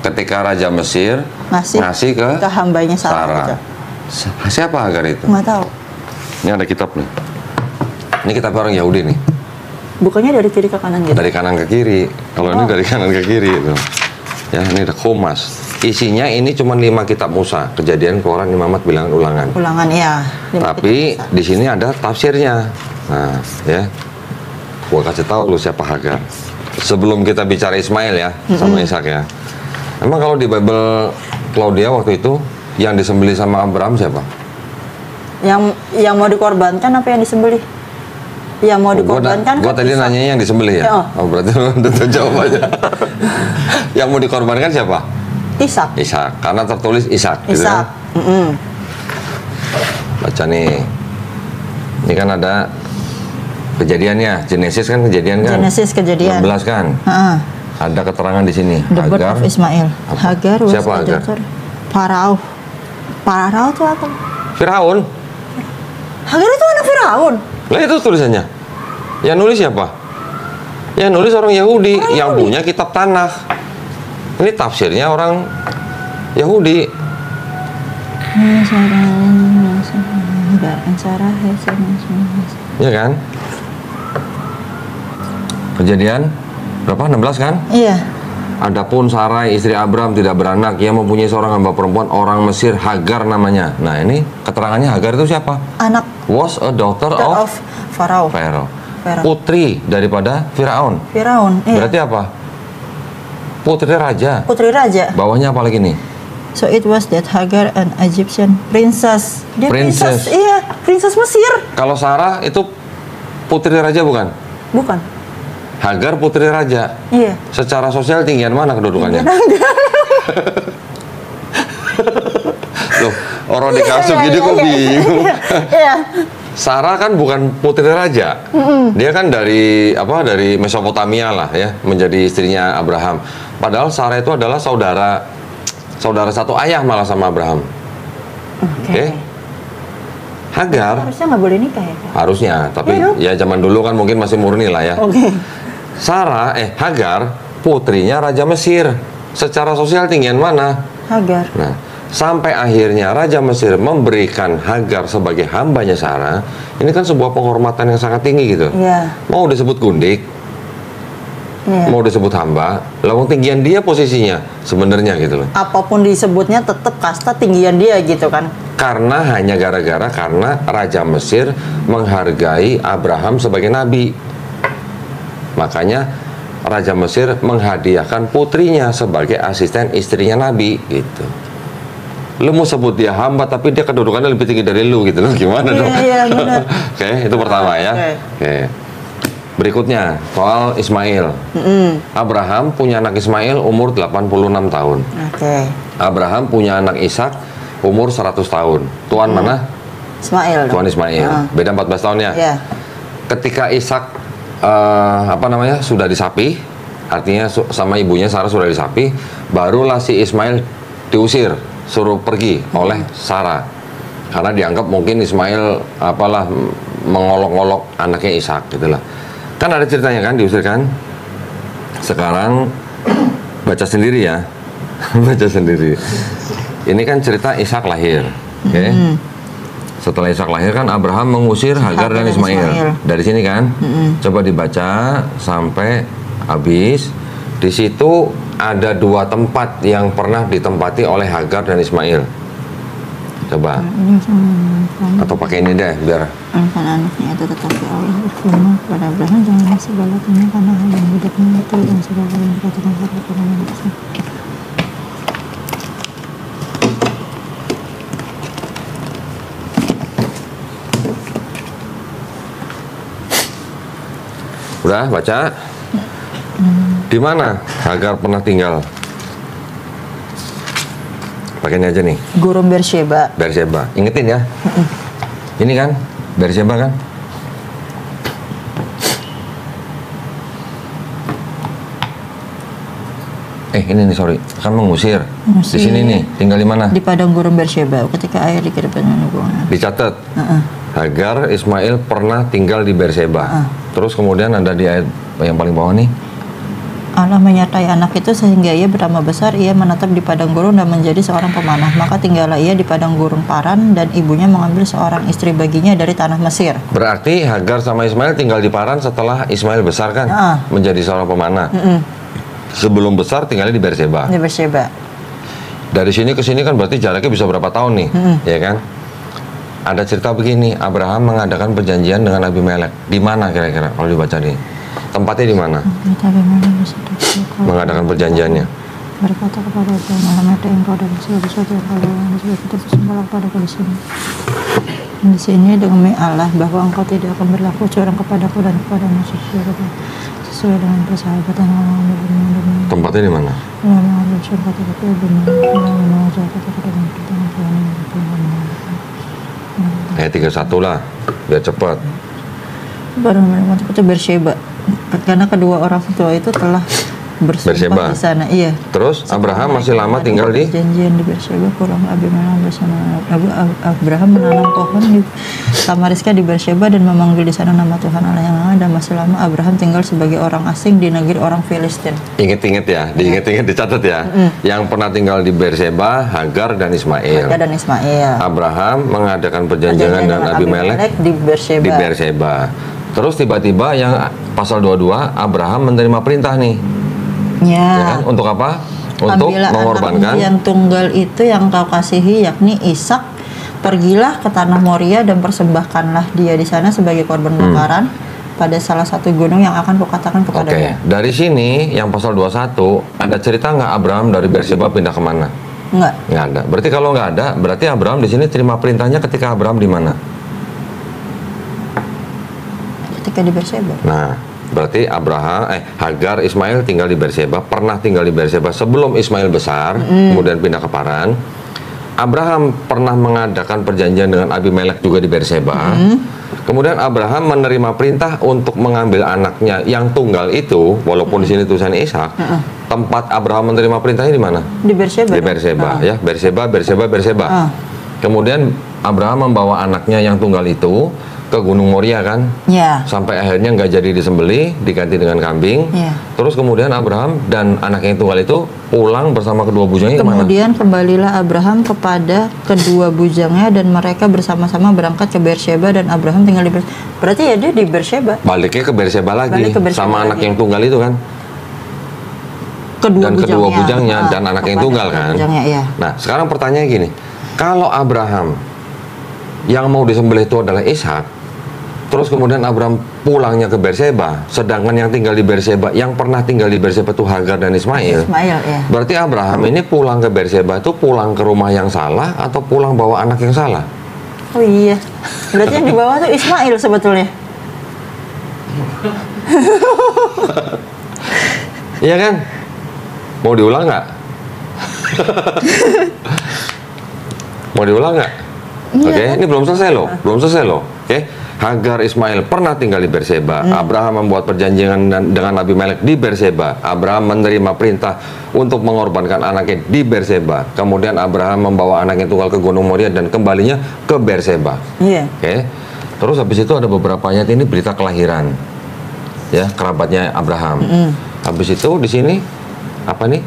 Ketika Raja Mesir ngasih ke hambanya Sarah. Siapa Hagar itu? Nggak tahu. Ini ada kitab nih. Ini kitab orang Yahudi nih. Bukannya dari kiri ke kanan gitu? Dari kanan ke kiri. Kalau ini dari kanan ke kiri itu. Ya, ini ada Khomas. Isinya ini cuma 5 kitab Musa. Kejadian, Keluaran, Imamat, Bilangan, Ulangan. Ulangan ya. Tapi di sini ada tafsirnya. Nah, ya. Gua kasih tahu lu siapa Hagar. Sebelum kita bicara Ismail ya, sama Ishak ya. Emang kalau di Bible Claudia waktu itu yang disembelih sama Abraham siapa? Yang mau dikorbankan apa yang disembelih? Yang mau dikorbankan gua tadi nanyanya yang disembelih ya? Oh, berarti lu udah tahu jawabannya. Yang mau dikorbankan siapa? Ishak. Ishak, karena tertulis Ishak. Gitu kan? Baca nih. Ini kan ada kejadiannya, Genesis kan kejadian kan? Genesis kejadian. 16 kan? Ada keterangan di sini. The birth of Ismail. Hagar was siapa Hagar? Farao. Farao itu apa? Firaun. Hagar itu anak Firaun. Lah itu tulisannya. Yang nulis siapa? Yang nulis orang Yahudi yang punya kitab Tanakh. Ini tafsirnya orang Yahudi. Iya kan? Kejadian berapa? 16 kan? Iya. Adapun Sarai istri Abraham tidak beranak, ia mempunyai seorang hamba perempuan orang Mesir, Hagar namanya. Nah ini keterangannya Hagar itu siapa? Anak. Was a daughter of Pharaoh. Putri daripada Firaun. Firaun. Iya. Berarti apa? Putri raja. Putri raja. Bawahnya apa lagi nih? So it was that Hagar an Egyptian princess. Dia princess. Iya, princess Mesir. Kalau Sarah itu putri raja bukan? Bukan. Hagar putri raja. Iya. Secara sosial tinggian mana kedudukannya? Loh, orang dikasih gini kok bingung. Iya. Sarah kan bukan putri raja. Dia kan dari dari Mesopotamia lah ya, menjadi istrinya Abraham. Padahal Sarah itu adalah saudara satu ayah malah sama Abraham. Oke. Hagar harusnya nggak boleh nikah ya? Harusnya, tapi ya zaman dulu kan mungkin masih murni lah ya. Hagar putrinya Raja Mesir. Secara sosial tinggian mana? Hagar. Nah, sampai akhirnya Raja Mesir memberikan Hagar sebagai hambanya Sarah. Ini kan sebuah penghormatan yang sangat tinggi gitu. Iya. Mau disebut gundik, mau disebut hamba, lalu tinggian dia posisinya sebenarnya gitu loh. Apapun disebutnya tetap kasta tinggian dia gitu kan. Karena karena Raja Mesir menghargai Abraham sebagai nabi. Makanya Raja Mesir menghadiahkan putrinya sebagai asisten istrinya nabi gitu. Lu mau sebut dia hamba tapi dia kedudukannya lebih tinggi dari lu gitu loh. Gimana dong? Iya, benar. Oke, itu pertama ya. Oke. Berikutnya, soal Ismail. Abraham punya anak Ismail umur 86 tahun. Abraham punya anak Ishak umur 100 tahun. Tuan mana? Ismail. Tuan Ismail. Beda 14 tahun ya? Iya. Ketika Ishak sudah disapi, artinya sama ibunya Sarah sudah disapi, barulah si Ismail diusir, suruh pergi oleh Sarah. Karena dianggap mungkin Ismail mengolok-olok anaknya Ishak gitulah. Kan ada ceritanya kan, diusir kan. Sekarang baca sendiri ya. Baca sendiri. Ini kan cerita Ishak lahir. Oke. Setelah Ishak lahir kan Abraham mengusir Hagar dan Ismail. Dari sini kan. Coba dibaca sampai habis. Di situ ada 2 tempat yang pernah ditempati oleh Hagar dan Ismail. Coba. Atau pakai ini deh biar. Anak-anaknya itu tetapi Allah berfirman kepada Abraham, janganlah segala-galanya karena hal yang budaknya itu dan segala yang dikatakan kepada manusia. Udah baca? Di mana Hagar pernah tinggal? Pakai ini aja nih. Gurun Beersheba. Beersheba. Ingetin ya. Ini kan Beersheba kan? Ini nih sorry, kan mengusir. Di sini nih, tinggal di mana? Di padang gurun Beersheba, ketika ayah dikirimkan hubungan. Dicatat. Hagar Ismail pernah tinggal di Beersheba. Terus kemudian ada di ayat yang paling bawah nih. Allah menyertai anak itu sehingga ia bertambah besar, ia menetap di padang gurun dan menjadi seorang pemanah. Maka tinggallah ia di padang gurun Paran dan ibunya mengambil seorang istri baginya dari tanah Mesir. Berarti Hagar sama Ismail tinggal di Paran setelah Ismail besar kan? Menjadi seorang pemanah. Sebelum besar tinggalnya di Beersheba. Di Beersheba. Dari sini ke sini kan berarti jaraknya bisa berapa tahun nih, ya kan? Ada cerita begini, Abraham mengadakan perjanjian dengan Abimelek. Di mana kira-kira kalau dibaca nih? Tempatnya di mana? Mengadakan perjanjiannya. Berkata kepada Abraham, Allah mati engkau dan segala sesuatu yang kau lakukan, sebab kita bersembahlah kepadaku di sini. Di sini demi Allah bahwa engkau tidak akan berlaku curang kepadaku dan kepada musuhku sesuai dengan persahabatan yang Allah. Tempatnya di mana? Ayat 31 lah, biar cepat. Baru itu Beersheba. Karena kedua orang tua itu telah bersumpah di sana. Iya. Terus Abraham masih lama tinggal di perjanjian di Beersheba. Pulang Abimelek bersama Abraham menanam pohon di Tamariska di Beersheba dan memanggil di sana nama Tuhan Allah yang lama, dan masih lama Abraham tinggal sebagai orang asing di negeri orang Filistin. Ingat-ingat ya, diingat-ingat, dicatat ya. Yang pernah tinggal di Beersheba, Hagar dan Ismail. Hagar dan Ismail. Abraham mengadakan perjanjian dengan Abimelek di Beersheba. Di Beersheba. Terus tiba-tiba yang pasal 22 Abraham menerima perintah nih. Ya kan? Untuk apa? Untuk ambillah mengorbankan yang tunggal itu yang kau kasihi, yakni Ishak. Pergilah ke tanah Moria dan persembahkanlah dia di sana sebagai korban bakaran pada salah satu gunung yang akan kukatakan kepadamu. Dari sini yang pasal 21 ada cerita nggak Abraham dari Beersheba pindah kemana? Nggak ada. Berarti kalau nggak ada, berarti Abraham di sini terima perintahnya ketika Abraham di mana? Ketika di Beersheba. Nah, berarti Hagar Ismail tinggal di Beersheba, pernah tinggal di Beersheba sebelum Ismail besar, kemudian pindah ke Paran. Abraham pernah mengadakan perjanjian dengan Abimelek juga di Beersheba. Kemudian Abraham menerima perintah untuk mengambil anaknya yang tunggal itu, walaupun di sini tulisannya Ishak. Tempat Abraham menerima perintahnya di mana? Di Beersheba. Di Beersheba, ya, Beersheba. Kemudian Abraham membawa anaknya yang tunggal itu ke Gunung Moria kan, sampai akhirnya nggak jadi disembelih, diganti dengan kambing. Terus kemudian Abraham dan anaknya yang tunggal itu pulang bersama kedua bujangnya. Kemudian kembalilah Abraham kepada kedua bujangnya dan mereka bersama-sama berangkat ke Beersheba dan Abraham tinggal di Beersheba. Berarti ya dia di Beersheba. Baliknya ke Beersheba lagi, sama anak yang tunggal itu kan. Kedua bujangnya dan anak yang tunggal kan. Nah sekarang pertanyaannya gini, kalau Abraham yang mau disembelih itu adalah Ishak, terus kemudian Abraham pulangnya ke Beersheba, sedangkan yang tinggal di Beersheba, yang pernah tinggal di Beersheba itu Hagar dan Ismail. Berarti Abraham ini pulang ke Beersheba itu pulang ke rumah yang salah atau pulang bawa anak yang salah? Oh iya, berarti yang dibawa tuh Ismail sebetulnya. Iya kan? Mau diulang nggak? Mau diulang nggak? Ini belum selesai loh, Oke. Hagar Ismail pernah tinggal di Beersheba. Abraham membuat perjanjian dengan Abimelek di Beersheba. Abraham menerima perintah untuk mengorbankan anaknya di Beersheba. Kemudian Abraham membawa anaknya tunggal ke Gunung Moria dan kembalinya ke Beersheba. Oke. Terus habis itu ada beberapa ayat ini berita kelahiran, ya, kerabatnya Abraham. Habis itu di sini apa nih?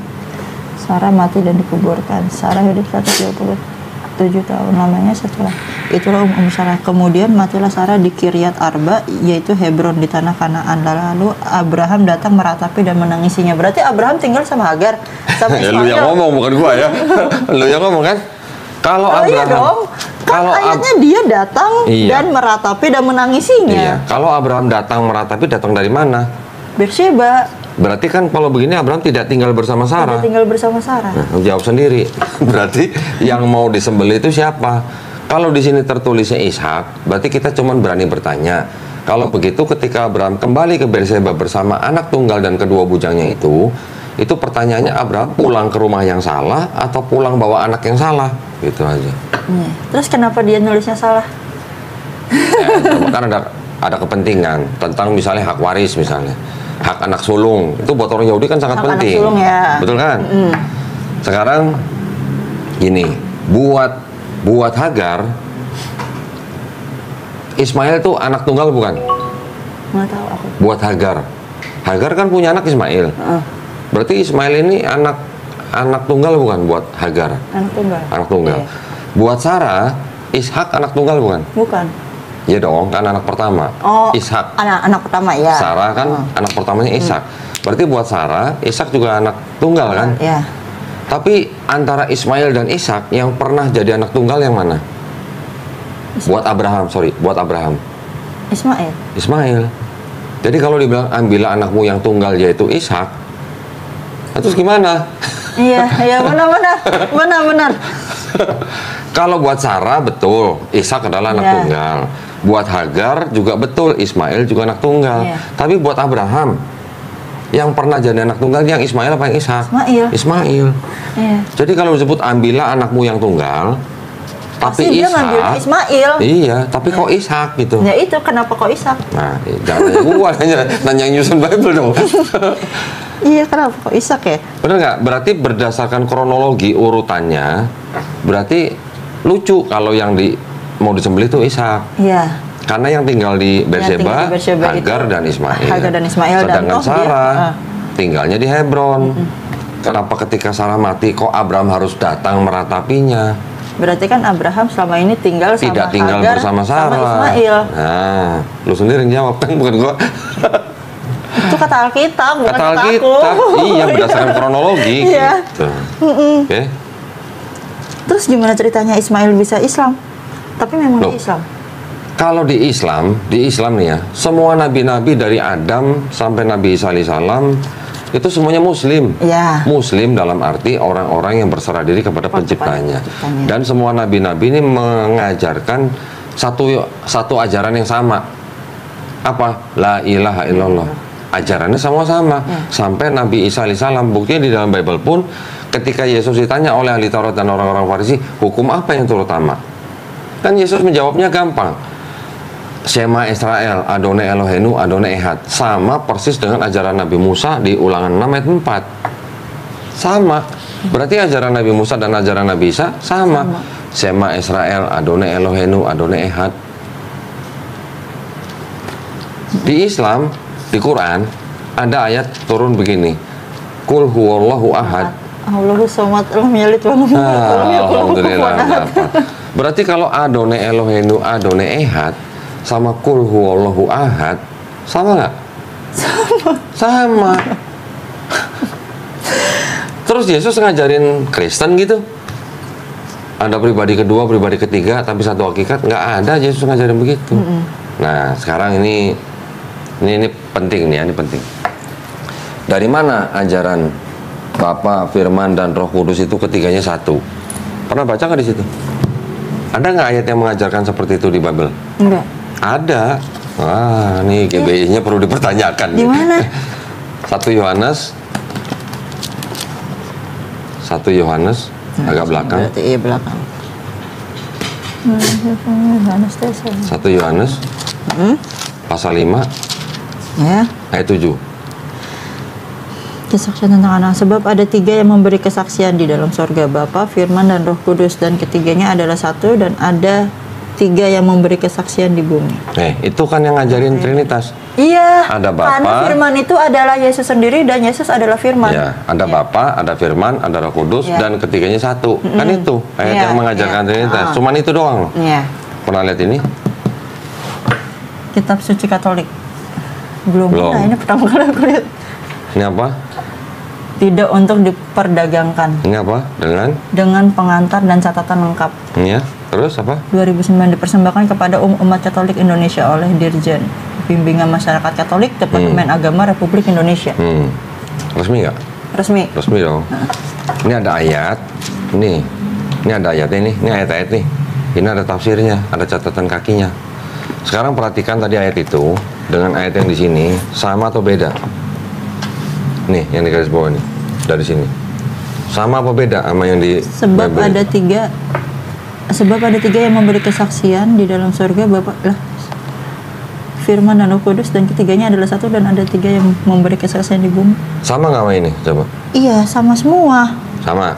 Sarah mati dan dikuburkan. Sarah hidup 127 tahun lamanya setelah itulah Sarah. Kemudian matilah Sarah di Kiryat Arba, yaitu Hebron di tanah Kanaan. Lalu Abraham datang meratapi dan menangisinya. Berarti Abraham tinggal sama Hagar, sama Ismail. Lu yang ngomong bukan gua ya. Lu yang ngomong kan? Kalau Abraham, iya dong. Kalau ayatnya dia datang dan meratapi dan menangisinya. Iya. Kalau Abraham datang meratapi, datang dari mana? Beersheba. Berarti kan kalau begini Abraham tidak tinggal bersama Sarah. Tidak tinggal bersama Sarah. Nah, jawab sendiri. Berarti yang mau disembelih itu siapa? Kalau di sini tertulisnya Ishak, berarti kita cuma berani bertanya. Kalau begitu ketika Abraham kembali ke Beersheba bersama anak tunggal dan kedua bujangnya itu pertanyaannya Abraham pulang ke rumah yang salah atau pulang bawa anak yang salah? Gitu aja. Terus kenapa dia nulisnya salah? Kan ada kepentingan tentang misalnya hak waris misalnya, hak anak sulung, itu buat orang Yahudi kan sangat hak penting. Anak sulung, ya. Betul kan? Sekarang gini, buat Hagar, Ismail itu anak tunggal bukan? Nggak tahu aku. Buat Hagar kan punya anak Ismail. Berarti Ismail ini anak tunggal bukan buat Hagar? Anak tunggal. Iya. Buat Sarah, Ishak anak tunggal bukan? Bukan. Iya dong, kan anak pertama. Oh, Ishak. Anak pertama, ya. Sarah kan anak pertamanya Ishak. Berarti buat Sarah, Ishak juga anak tunggal kan? Iya. Tapi antara Ismail dan Ishak yang pernah jadi anak tunggal yang mana? Buat Abraham. Ismail. Jadi kalau dibilang ambillah anakmu yang tunggal yaitu Ishak, terus gimana? Iya, benar. Kalau buat Sarah betul, Ishak adalah anak tunggal. Buat Hagar juga betul, Ismail juga anak tunggal. Tapi buat Abraham, yang pernah jadi anak tunggal yang Ismail apa yang Ishak? Ismail. Iya. Jadi kalau disebut ambillah anakmu yang tunggal, tapi dia ngambil Ismail. Iya, tapi kok Ishak gitu. Ya itu kenapa kok Ishak? Nah, jangan nanya gua, nanya yang nyusun Bible dong. Iya, kenapa kok Ishak ya? Bener nggak? Berarti berdasarkan kronologi urutannya, berarti lucu kalau yang mau disembelih itu Ishak. Iya. Karena yang tinggal di Berseba, Hagar dan Ismail. Sedangkan Sarah tinggalnya di Hebron. Kenapa ketika Sarah mati kok Abraham harus datang meratapinya? Berarti kan Abraham selama ini tinggal tidak tinggal Hagar, bersama Sarah. Sama Ismail. Nah, lu sendiri yang jawab kan, bukan gua. Itu kata Alkitab, bukan kata kata Alkitab. aku. Iya, berdasarkan kronologi. Iya. Gitu. Oke. Terus gimana ceritanya Ismail bisa Islam? Tapi memang dia Islam. Kalau di Islam nih ya, semua nabi-nabi dari Adam sampai Nabi Isa alaihissalam itu semuanya Muslim. Ya. Muslim dalam arti orang-orang yang berserah diri kepada penciptanya. Dan semua nabi-nabi ini mengajarkan satu ajaran yang sama. Apa? La ilaha illallah. Ajarannya sama-sama. Sampai Nabi Isa alaihissalam. Buktinya di dalam Bible pun, ketika Yesus ditanya oleh ahli Taurat dan orang-orang Farisi, hukum apa yang terutama? Kan Yesus menjawabnya gampang. Shema Israel, Adonai Eloheinu, Adonai Ehad. Sama persis dengan ajaran Nabi Musa di Ulangan 6 ayat 4. Sama. Berarti ajaran Nabi Musa dan ajaran Nabi Isa sama. Shema Israel, Adonai Eloheinu, Adonai Ehad. Di Islam, di Quran, ada ayat turun begini. Qul huwallahu ahad. Allahu samad, lam yalid wa lam yulad. Alhamdulillah. Berarti kalau Adonai Eloheinu, Adonai Ehad sama Qul huwallahu ahad, sama nggak? Sama. Terus Yesus ngajarin Kristen gitu? Ada pribadi kedua, pribadi ketiga, tapi satu hakikat? Nggak ada, Yesus ngajarin begitu. Nah, sekarang ini penting nih, ini penting. Dari mana ajaran Bapa, Firman, dan Roh Kudus itu ketiganya satu? Pernah baca nggak di situ? Ada nggak ayat yang mengajarkan seperti itu di Bible? Enggak. Ada. Wah, nih GBI-nya perlu dipertanyakan. Di mana? 1 Yohanes agak belakang. Berarti iya belakang. 1 Yohanes pasal 5 ya. ayat 7. Kesaksian tentang anak. Sebab ada 3 yang memberi kesaksian di dalam sorga, Bapa, Firman, dan Roh Kudus, dan ketiganya adalah satu, dan ada 3 yang memberi kesaksian di bumi. Itu kan yang ngajarin Trinitas. Iya. Ada Bapa. Karena Firman itu adalah Yesus sendiri dan Yesus adalah Firman. Ya, ada Bapa, ada Firman, ada Roh Kudus, dan ketiganya satu. Kan itu ayat yang mengajarkan Trinitas. Cuman itu doang loh. Iya. Pernah lihat ini? Kitab Suci Katolik. Belum. Nah, ini pertama kali aku lihat. Ini apa? Tidak untuk diperdagangkan. Ini apa? Dengan pengantar dan catatan lengkap. Iya. Terus apa? 2009 dipersembahkan kepada umat Katolik Indonesia oleh Dirjen Bimbingan Masyarakat Katolik Departemen Agama Republik Indonesia. Resmi nggak? Resmi. Resmi dong. Ini ada ayat. Ini ada ayat ini. Ini ayat-ayat nih. Ini ada tafsirnya, ada catatan kakinya. Sekarang perhatikan tadi ayat itu dengan ayat yang di sini sama atau beda? Nih, yang di garis bawah nih. Dari sini. Sama apa beda sama yang di Sebab Bible? Sebab ada 3 yang memberi kesaksian di dalam surga, Bapak lah. Firman dan Roh Kudus, dan ketiganya adalah satu dan ada tiga yang memberi kesaksian di bumi. Sama nggak sama ini? Coba. Iya, sama semua. Sama.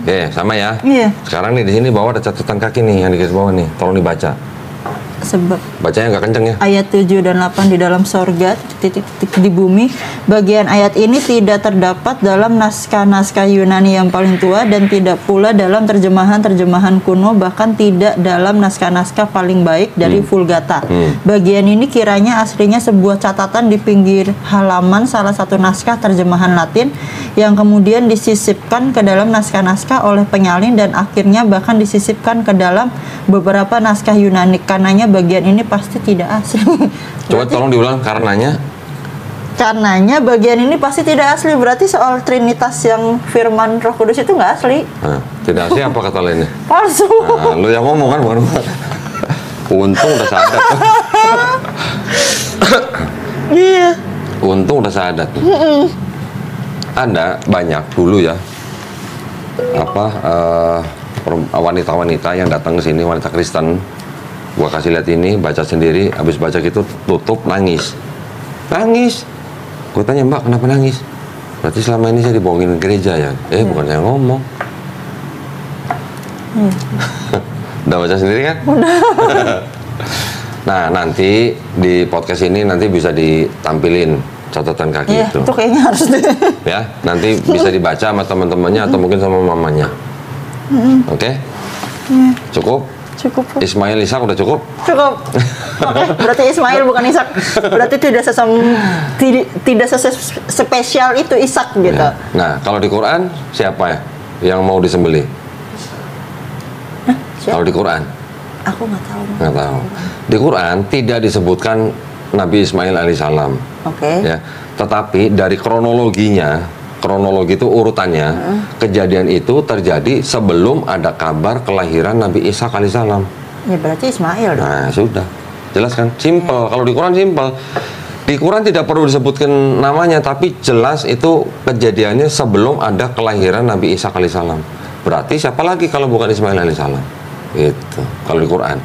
Oke, sama ya. Iya. Sekarang nih di sini bawah ada catatan kaki nih yang di garis bawah nih. Tolong dibaca. Sebab bacanya nggak kenceng ya. Ayat 7 dan 8 di dalam sorga, titik-titik di bumi. Bagian ayat ini tidak terdapat dalam naskah-naskah Yunani yang paling tua dan tidak pula dalam terjemahan-terjemahan kuno, bahkan tidak dalam naskah-naskah paling baik dari Vulgata. Bagian ini kiranya aslinya sebuah catatan di pinggir halaman salah satu naskah terjemahan Latin yang kemudian disisipkan ke dalam naskah-naskah oleh penyalin dan akhirnya bahkan disisipkan ke dalam beberapa naskah Yunani. Karenanya bagian ini pasti tidak asli. Coba tolong diulang karenanya. Karenanya bagian ini pasti tidak asli. Berarti soal Trinitas yang Firman Roh Kudus itu nggak asli. Nah, tidak asli apa kata lainnya? Palsu. Nah, lu yang ngomong kan bukan gua. Untung udah sadar. Iya. Untung udah sadar. Ada banyak dulu ya. Wanita-wanita yang datang ke sini, wanita Kristen. Gua kasih lihat ini, baca sendiri, habis baca gitu tutup, nangis. Gue tanya, Mbak, kenapa nangis? Berarti selama ini saya dibohongin gereja ya? Bukan saya ngomong. Udah baca sendiri kan? Udah. Nah, nanti di podcast ini nanti bisa ditampilin catatan kaki itu. Itu kayaknya harus deh. Ya, nanti bisa dibaca sama teman-temannya atau mungkin sama mamanya. Oke? Cukup? Cukup. Ismail Ishak udah cukup? Cukup. Oke, berarti Ismail bukan Ishak. Berarti tidak spesial itu Ishak gitu. Ya. Nah, kalau di Quran siapa ya yang mau disembelih? Kalau di Quran? Aku nggak tahu. Nggak tahu. Di Quran tidak disebutkan Nabi Ismail alaihissalam. Oke. Ya, tetapi dari kronologi itu urutannya, kejadian itu terjadi sebelum ada kabar kelahiran Nabi Isa alaihissalam. Ya berarti Ismail dong. Nah, sudah. Jelas kan? Simple. Kalau di Quran simple. Di Quran tidak perlu disebutkan namanya, tapi jelas itu kejadiannya sebelum ada kelahiran Nabi Isa alaihissalam. Berarti siapa lagi kalau bukan Ismail alaihissalam? Itu kalau di Quran.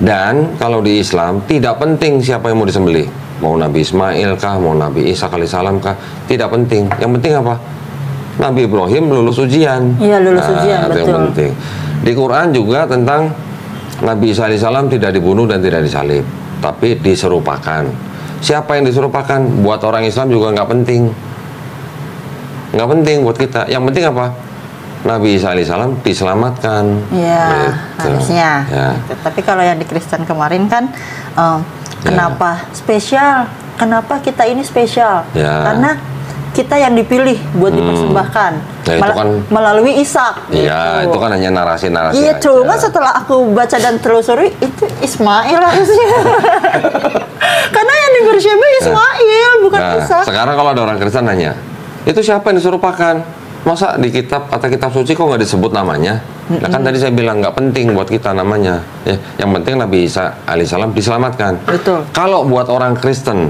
Dan kalau di Islam tidak penting siapa yang mau disembelih. Mau Nabi Ismail kah, mau Nabi Isa alaihissalam kah, tidak penting. Yang penting apa? Nabi Ibrahim lulus ujian. Iya, lulus ujian, itu betul. yang penting. Di Quran juga tentang Nabi Isa alaihissalam tidak dibunuh dan tidak disalib, tapi diserupakan. Siapa yang diserupakan? Buat orang Islam juga nggak penting. Nggak penting buat kita. Yang penting apa? Nabi Isa alaihissalam diselamatkan. Iya, gitu. harusnya. Ya. Tapi kalau yang di Kristen kemarin kan, kenapa spesial? Kenapa kita ini spesial? Ya. Karena kita yang dipilih buat dipersembahkan Ya, itu kan, melalui Ishak. Iya, gitu. itu kan hanya narasi-narasi. Iya, aja. cuma setelah aku baca dan telusuri itu Ismail harusnya. Karena yang dibersembah Ismail, bukan Ishak. Sekarang kalau ada orang Kristen nanya, itu siapa yang diserupakan? Masa di kitab kata kitab suci kok nggak disebut namanya? Nah, kan tadi saya bilang nggak penting buat kita namanya. Ya, yang penting Nabi Isa alaihissalam diselamatkan. Betul. Kalau buat orang Kristen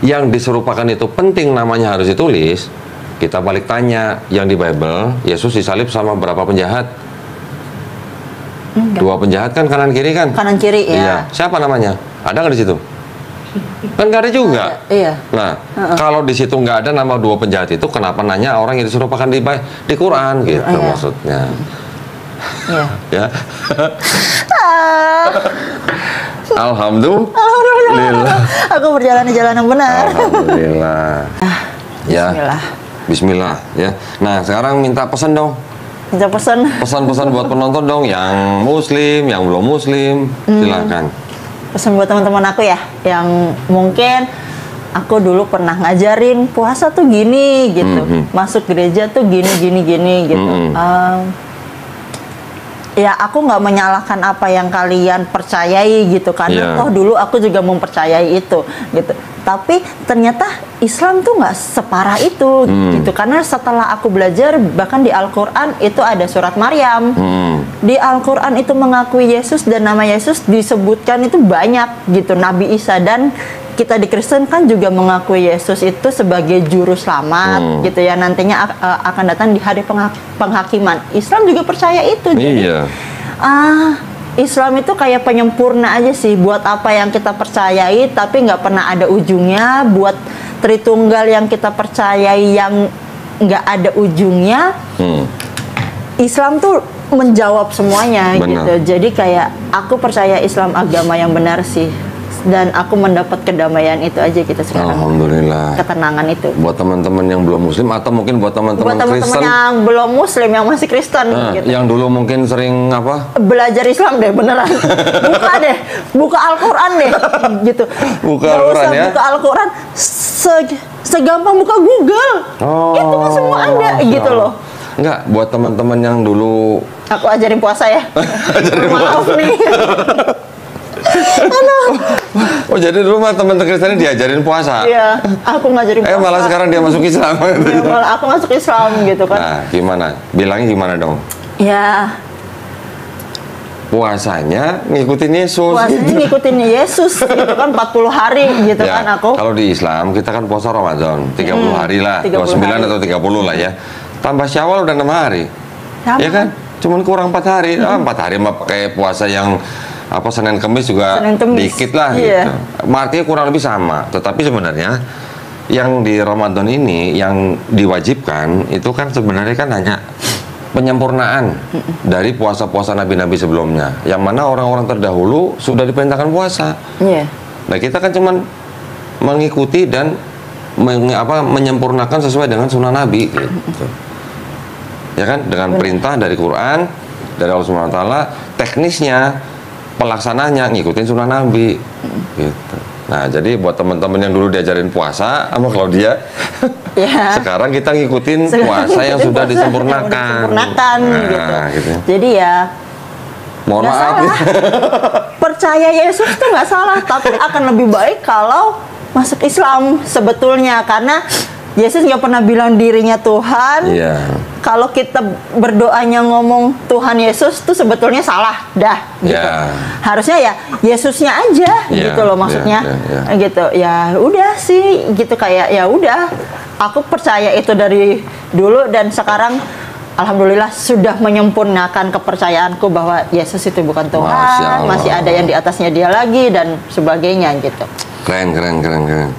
yang diserupakan itu penting namanya harus ditulis, kita balik tanya, yang di Bible Yesus disalib sama berapa penjahat? Enggak. 2 penjahat kan kanan kiri kan? Kanan kiri ya. Iya. Siapa namanya? Ada nggak di situ? Kan nggak ada juga. Iya. Nah, kalau di situ nggak ada nama 2 penjahat itu, kenapa nanya orang yang diserupakan di Quran gitu maksudnya? Iya. Ya. Alhamdulillah. Aku berjalan di jalan yang benar. Alhamdulillah. Ya. Bismillah. Bismillah ya. Nah, sekarang minta pesan dong. Minta pesan. Pesan-pesan buat penonton dong, yang muslim, yang belum muslim, silakan. Pesan buat teman-teman aku ya, yang mungkin aku dulu pernah ngajarin puasa tuh gini gitu, masuk gereja tuh gini gitu. Ya aku nggak menyalahkan apa yang kalian percayai gitu, karena toh dulu aku juga mempercayai itu gitu. Tapi ternyata Islam tuh nggak separah itu gitu, karena setelah aku belajar bahkan di Al-Quran itu ada surat Maryam. Di Al-Quran itu mengakui Yesus dan nama Yesus disebutkan itu banyak gitu, Nabi Isa, dan kita di Kristen kan juga mengakui Yesus itu sebagai juru selamat gitu ya, nantinya akan datang di hari penghakiman. Islam juga percaya itu. Jadi, Iya. Islam itu kayak penyempurna aja sih buat apa yang kita percayai, tapi nggak pernah ada ujungnya. Buat Tritunggal yang kita percayai yang nggak ada ujungnya. Islam tuh menjawab semuanya. Benar. Gitu. Jadi kayak aku percaya Islam agama yang benar sih. Dan aku mendapat kedamaian itu aja gitu sekarang. Alhamdulillah. Ketenangan itu. Buat teman-teman yang belum muslim atau mungkin buat teman-teman Kristen yang belum muslim, yang masih Kristen gitu. Yang dulu mungkin sering apa? Belajar Islam deh beneran. Buka deh, buka Al-Qur'an deh gitu. Buka Al-Qur'an ya. Buka Al-Qur'an segampang buka Google. Itu kan semua ada gitu loh. Enggak, buat teman-teman yang dulu aku ajarin puasa ya. Maaf nih. Oh jadi dulu mah teman Kristen diajarin puasa? Iya, aku ngajarin puasa. Malah sekarang dia masuk Islam. Ya, malah aku masuk Islam gitu kan. Nah, gimana? Bilangnya gimana dong? Ya. Puasanya ngikutin Yesus. Puasanya gitu. ngikutin Yesus gitu kan 40 hari gitu ya, kan aku. Kalau di Islam kita kan puasa Ramadan 30 hari lah, 29 hari. Atau 30 lah ya. Tambah Syawal udah 6 hari. Sama. Ya kan? Cuman kurang 4 hari. 4 hari mah pakai puasa yang apa Senin Kamis juga dikit lah gitu. Artinya kurang lebih sama. Tetapi sebenarnya yang di Ramadan ini yang diwajibkan itu kan sebenarnya kan hanya penyempurnaan dari puasa-puasa nabi-nabi sebelumnya. Yang mana orang-orang terdahulu sudah diperintahkan puasa. Nah kita kan cuman mengikuti dan menyempurnakan sesuai dengan sunnah Nabi gitu. Ya kan, dengan perintah dari Quran, dari Allah Subhanahu wa taala, teknisnya pelaksananya ngikutin sunnah Nabi gitu. Nah jadi buat teman-teman yang dulu diajarin puasa sama Claudia sekarang kita ngikutin puasa yang sudah disempurnakan gitu. Jadi ya mohon maaf ya. Percaya Yesus itu nggak salah, tapi akan lebih baik kalau masuk Islam sebetulnya, karena Yesus nggak pernah bilang dirinya Tuhan. Kalau kita berdoanya ngomong Tuhan Yesus tuh sebetulnya salah dah gitu. Harusnya ya Yesusnya aja gitu loh maksudnya. Gitu. Ya udah sih gitu, kayak ya udah. Aku percaya itu dari dulu dan sekarang alhamdulillah sudah menyempurnakan kepercayaanku bahwa Yesus itu bukan Tuhan, masih ada yang di atasnya dia lagi dan sebagainya gitu. Keren.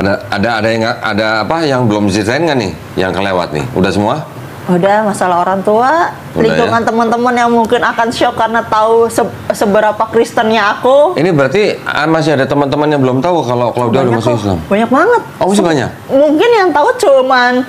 Ada apa yang belum diceritain nggak nih? Yang kelewat nih? Udah semua? Udah, masalah orang tua, lingkungan ya? Teman-teman yang mungkin akan shock karena tahu seberapa Kristennya aku. Ini berarti masih ada teman-teman yang belum tahu kalau Claudia udah masuk Islam? Banyak banget. Oh, masih banyak? Mungkin yang tahu cuman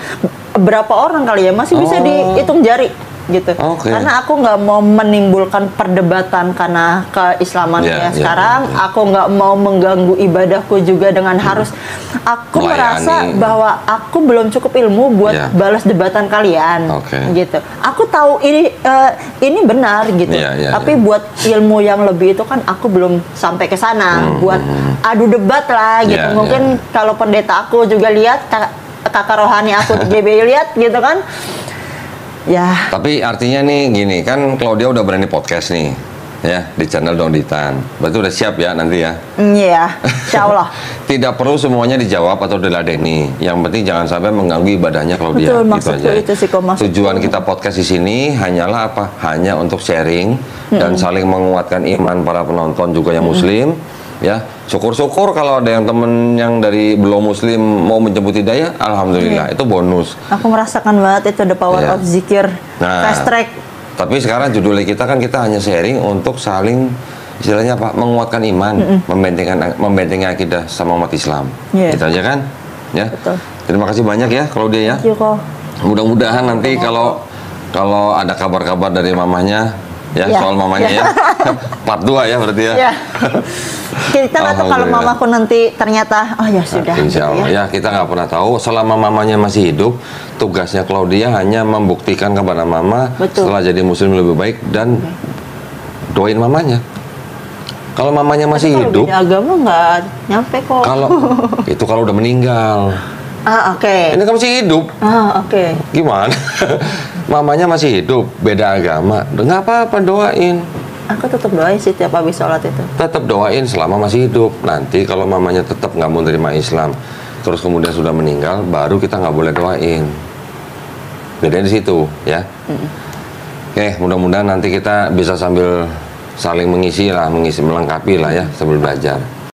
berapa orang kali ya, masih bisa dihitung jari gitu. Karena aku nggak mau menimbulkan perdebatan karena keislamannya sekarang. Aku nggak mau mengganggu ibadahku juga dengan harus. Aku merasa bahwa aku belum cukup ilmu buat balas debatan kalian, gitu. Aku tahu ini benar gitu. Tapi buat ilmu yang lebih itu kan aku belum sampai ke sana. Buat adu debat lah gitu. Mungkin kalau pendeta aku juga lihat, kakak rohani aku di GBI lihat gitu kan. Ya. Tapi artinya nih gini, kan Claudia udah berani podcast nih, ya di channel Donditan. Berarti udah siap ya nanti ya? Iya, insya Allah. Tidak perlu semuanya dijawab atau diladeni. Yang penting jangan sampai mengganggu ibadahnya Claudia. Betul, gitu aja. Itu sih, tujuan kita podcast di sini hanyalah apa? Hanya untuk sharing dan saling menguatkan iman para penonton juga yang Muslim. Ya, syukur-syukur kalau ada yang temen yang dari belum Muslim mau menjemput hidayah, alhamdulillah itu bonus. Aku merasakan banget itu the power of zikir, fast track. Tapi sekarang judulnya kita kan kita hanya sharing untuk saling istilahnya apa, menguatkan iman, membentengi akidah sama umat Islam. Gitu aja kan? Ya. Betul. Terima kasih banyak ya Claudia ya. Mudah-mudahan nanti kalau ada kabar-kabar dari mamanya. Soal mamanya ya. Part 2 ya berarti ya. Kita nggak tahu kalau mamaku nanti ternyata sudah. Insya Allah ya, kita nggak pernah tahu. Selama mamanya masih hidup, tugasnya Claudia hanya membuktikan kepada mama setelah jadi Muslim lebih baik dan doain mamanya. Kalau mamanya masih hidup, agama nggak nyampe kok. Kalau udah meninggal. Ini kan masih hidup. Gimana? Mamanya masih hidup, beda agama. Nggak apa-apa, doain. Aku tetap doain sih tiap habis sholat itu. Tetap doain selama masih hidup. Nanti kalau mamanya tetap nggak mau terima Islam, terus kemudian sudah meninggal, baru kita nggak boleh doain. Bedanya di situ, ya. Oke, mudah-mudahan nanti kita bisa sambil saling mengisi lah, melengkapi lah ya sambil belajar.